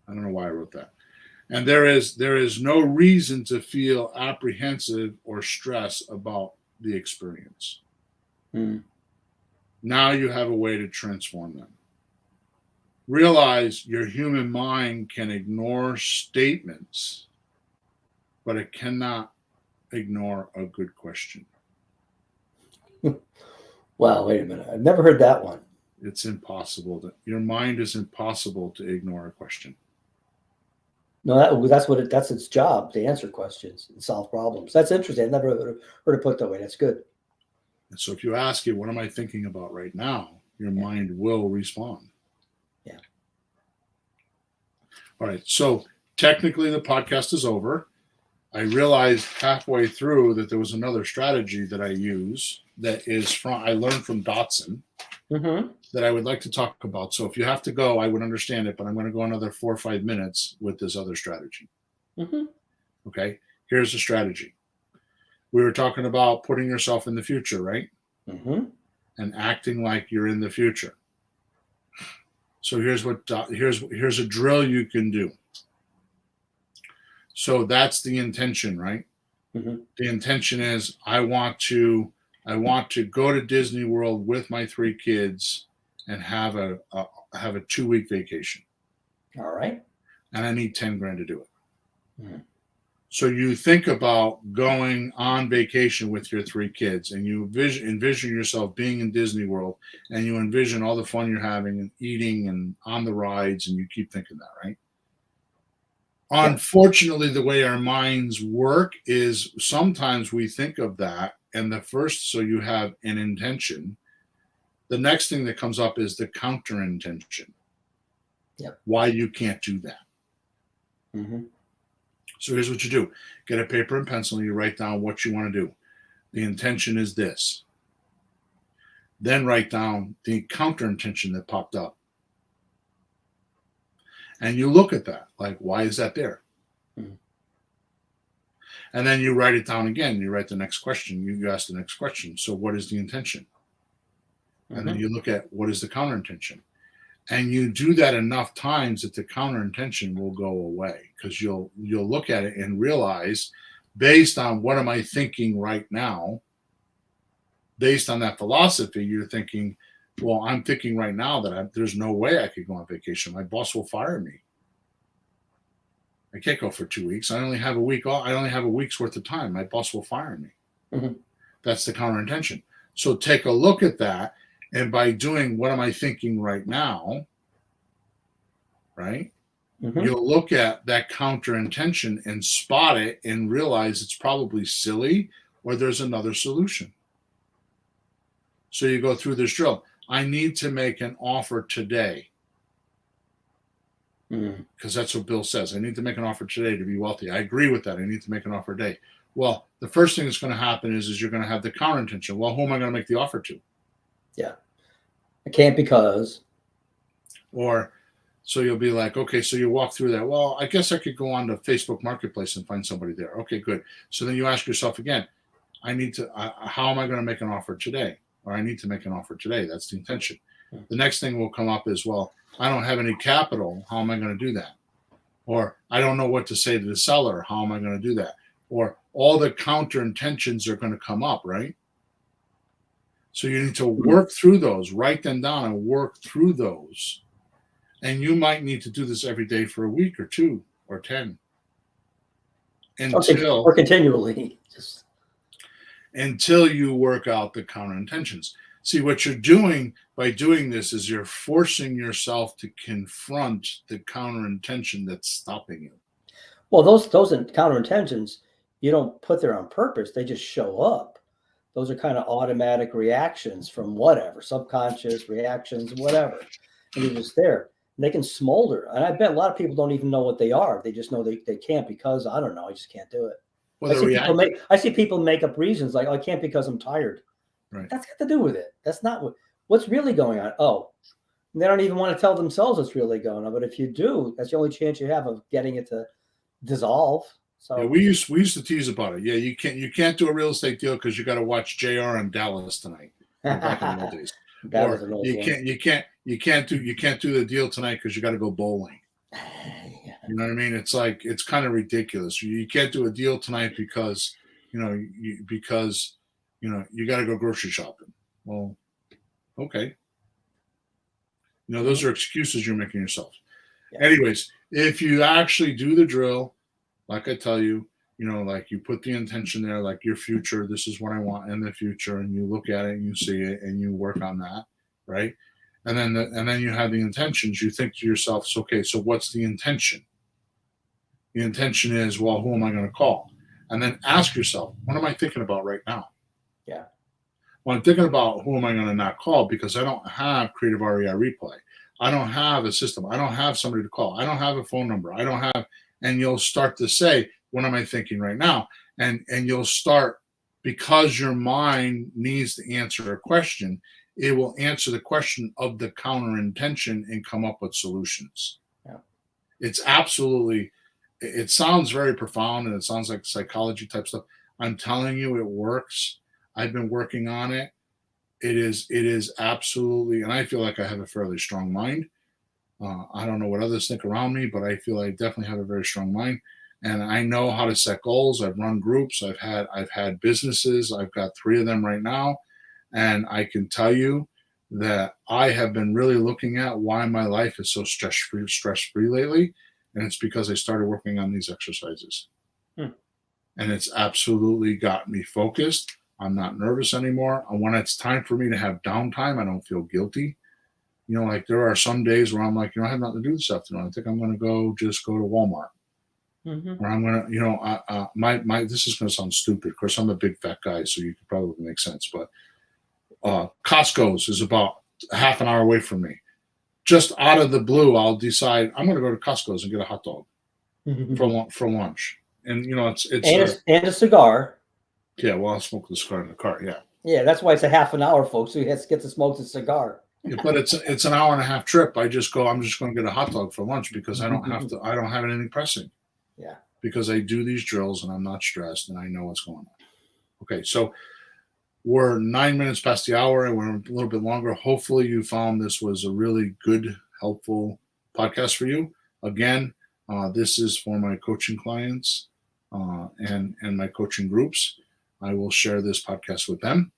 I don't know why I wrote that. And there is no reason to feel apprehensive or stress about the experience. Now you have a way to transform them. Realize your human mind can ignore statements, but it cannot ignore a good question. Wow, wait a minute. I've never heard that one. It's impossible. Your mind is impossible to ignore a question. No, that's its job, to answer questions and solve problems. That's interesting. I've never heard it put that way. That's good. And so if you ask it, what am I thinking about right now? Your mind will respond. Yeah. All right. So technically the podcast is over. I realized halfway through that there was another strategy that I use that I learned from Dotson that I would like to talk about. So if you have to go, I would understand it, but I'm going to go another 4 or 5 minutes with this other strategy. Okay. Here's the strategy. We were talking about putting yourself in the future, right? And acting like you're in the future. So here's a drill you can do. So that's the intention, right? The intention is I want to go to Disney World with my 3 kids and have a 2-week vacation. All right. And I need 10 grand to do it. So you think about going on vacation with your 3 kids, and you envision yourself being in Disney World, and you envision all the fun you're having and eating and on the rides, and you keep thinking that, right? Unfortunately, the way our minds work is sometimes we think of that, and so you have an intention. The next thing that comes up is the counter intention. Why you can't do that. So here's what you do. Get a paper and pencil, and you write down what you want to do. The intention is this. Then write down the counter intention that popped up. And you look at that, like, why is that there? And then you write it down again. You write the next question. You ask the next question. So what is the intention? And then you look at what is the counter intention? And you do that enough times that the counter intention will go away, because you'll look at it and realize, based on what am I thinking right now, based on that philosophy, you're thinking, well, I'm thinking right now that there's no way I could go on vacation. My boss will fire me. I can't go for 2 weeks. I only have a week off. I only have a week's worth of time. My boss will fire me. Mm-hmm. That's the counter intention. So take a look at that. And by doing what am I thinking right now, right? Mm-hmm. You'll look at that counter intention and spot it and realize it's probably silly, or there's another solution. So you go through this drill. I need to make an offer today. Because that's what Bill says. I need to make an offer today to be wealthy. I agree with that. I need to make an offer today. Well, the first thing that's going to happen is you're going to have the counter intention. Well, who am I going to make the offer to? Yeah. I can't because. Or so you'll be like, okay, so you walk through that. Well, I guess I could go on to Facebook Marketplace and find somebody there. Okay, good. So then you ask yourself again, how am I going to make an offer today? Or I need to make an offer today. That's the intention. The next thing will come up is, well, I don't have any capital. How am I going to do that? Or I don't know what to say to the seller. How am I going to do that? Or all the counter intentions are going to come up, right? So you need to work through those, write them down and work through those. And you might need to do this every day for a week or 2 or 10. Or continually. Until you work out the counter intentions. See, what you're doing by doing this is you're forcing yourself to confront the counter intention that's stopping you. Well, those counter intentions, you don't put there on purpose. They just show up. Those are kind of automatic reactions from whatever, subconscious reactions, whatever. And they're just there. And they can smolder. And I bet a lot of people don't even know what they are. They just know they can't because, I don't know, I just can't do it. Well, I see people make up reasons like, oh, I can't because I'm tired. Right. That's got to do with it. That's not what's really going on. Oh, they don't even want to tell themselves what's really going on. But if you do, that's the only chance you have of getting it to dissolve. So yeah, we used to tease about it. Yeah, you can't do a real estate deal because you got to watch JR in Dallas tonight. Back in the old days. Or you can't do the deal tonight because you got to go bowling. You know what I mean? It's like, it's kind of ridiculous. You can't do a deal tonight because you got to go grocery shopping. Well, okay. Those are excuses you're making yourself. Yeah. Anyways, if you actually do the drill, like I tell you, like you put the intention there, like your future, this is what I want in the future, and you look at it and you see it and you work on that, right? And then you have the intentions. You think to yourself, okay, so what's the intention? The intention is, well, who am I going to call? And then ask yourself, what am I thinking about right now? Yeah. Well, I'm thinking about who am I going to not call because I don't have Creative REI Replay. I don't have a system. I don't have somebody to call. I don't have a phone number. I don't have, and you'll start to say, what am I thinking right now? And you'll start, because your mind needs to answer a question, it will answer the question of the counter intention and come up with solutions. Yeah. It's absolutely, it sounds very profound and it sounds like psychology type stuff. I'm telling you, it works. I've been working on it. It is absolutely, and I feel like I have a fairly strong mind. I don't know what others think around me, but I feel I definitely have a very strong mind. And I know how to set goals. I've run groups. I've had businesses. I've got 3 of them right now. And I can tell you that I have been really looking at why my life is so stress-free lately. And it's because I started working on these exercises. And it's absolutely got me focused. I'm not nervous anymore. And when it's time for me to have downtime, I don't feel guilty. Like there are some days where I'm like, I have nothing to do this afternoon. I think I'm going to go to Walmart. Or I'm going to, this is going to sound stupid. Of course, I'm a big fat guy, so you could probably make sense. But Costco's is about half an hour away from me. Just out of the blue, I'll decide I'm going to go to Costco's and get a hot dog for lunch. And it's and a cigar. Yeah, well, I'll smoke the cigar in the car. Yeah. Yeah, that's why it's a half an hour, folks. So he has to get to smoke the cigar. Yeah, but it's an hour and a half trip. I'm just going to get a hot dog for lunch because I don't have anything pressing. Yeah. Because I do these drills and I'm not stressed and I know what's going on. Okay, so we're 9 minutes past the hour and we're a little bit longer. Hopefully you found this was a really good, helpful podcast for you. Again, this is for my coaching clients and my coaching groups. I will share this podcast with them.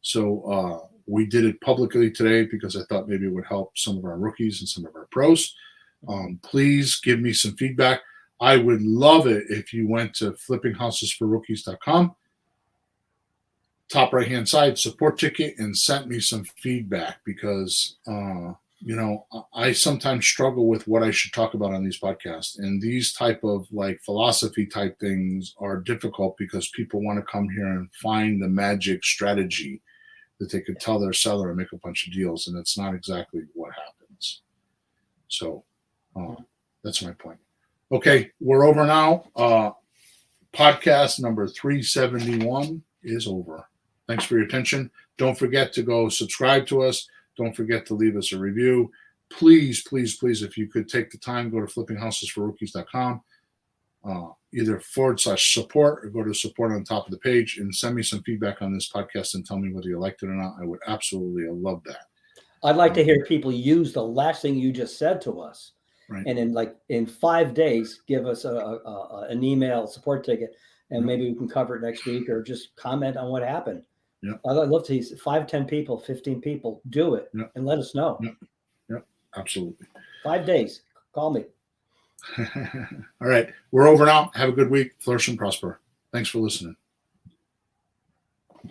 So we did it publicly today because I thought maybe it would help some of our rookies and some of our pros. Please give me some feedback. I would love it if you went to flippinghousesforrookies.com, top right-hand side, support ticket, and sent me some feedback because, I sometimes struggle with what I should talk about on these podcasts. And these type of like philosophy type things are difficult because people want to come here and find the magic strategy that they could tell their seller and make a bunch of deals. And it's not exactly what happens. So that's my point. Okay, we're over now. Podcast number 371 is over. Thanks for your attention. Don't forget to go subscribe to us. Don't forget to leave us a review. Please, please, please, if you could take the time, go to flippinghousesforrookies.com, either /support or go to support on top of the page and send me some feedback on this podcast and tell me whether you liked it or not. I would absolutely love that. I'd like to hear people use the last thing you just said to us. Right. And in 5 days, give us an email support ticket, and maybe we can cover it next week or just comment on what happened. Yeah. I'd love to see 5, 10 people, 15 people do it and let us know. Yep, absolutely. 5 days. Call me. All right. We're over now. Have a good week. Flourish and prosper. Thanks for listening.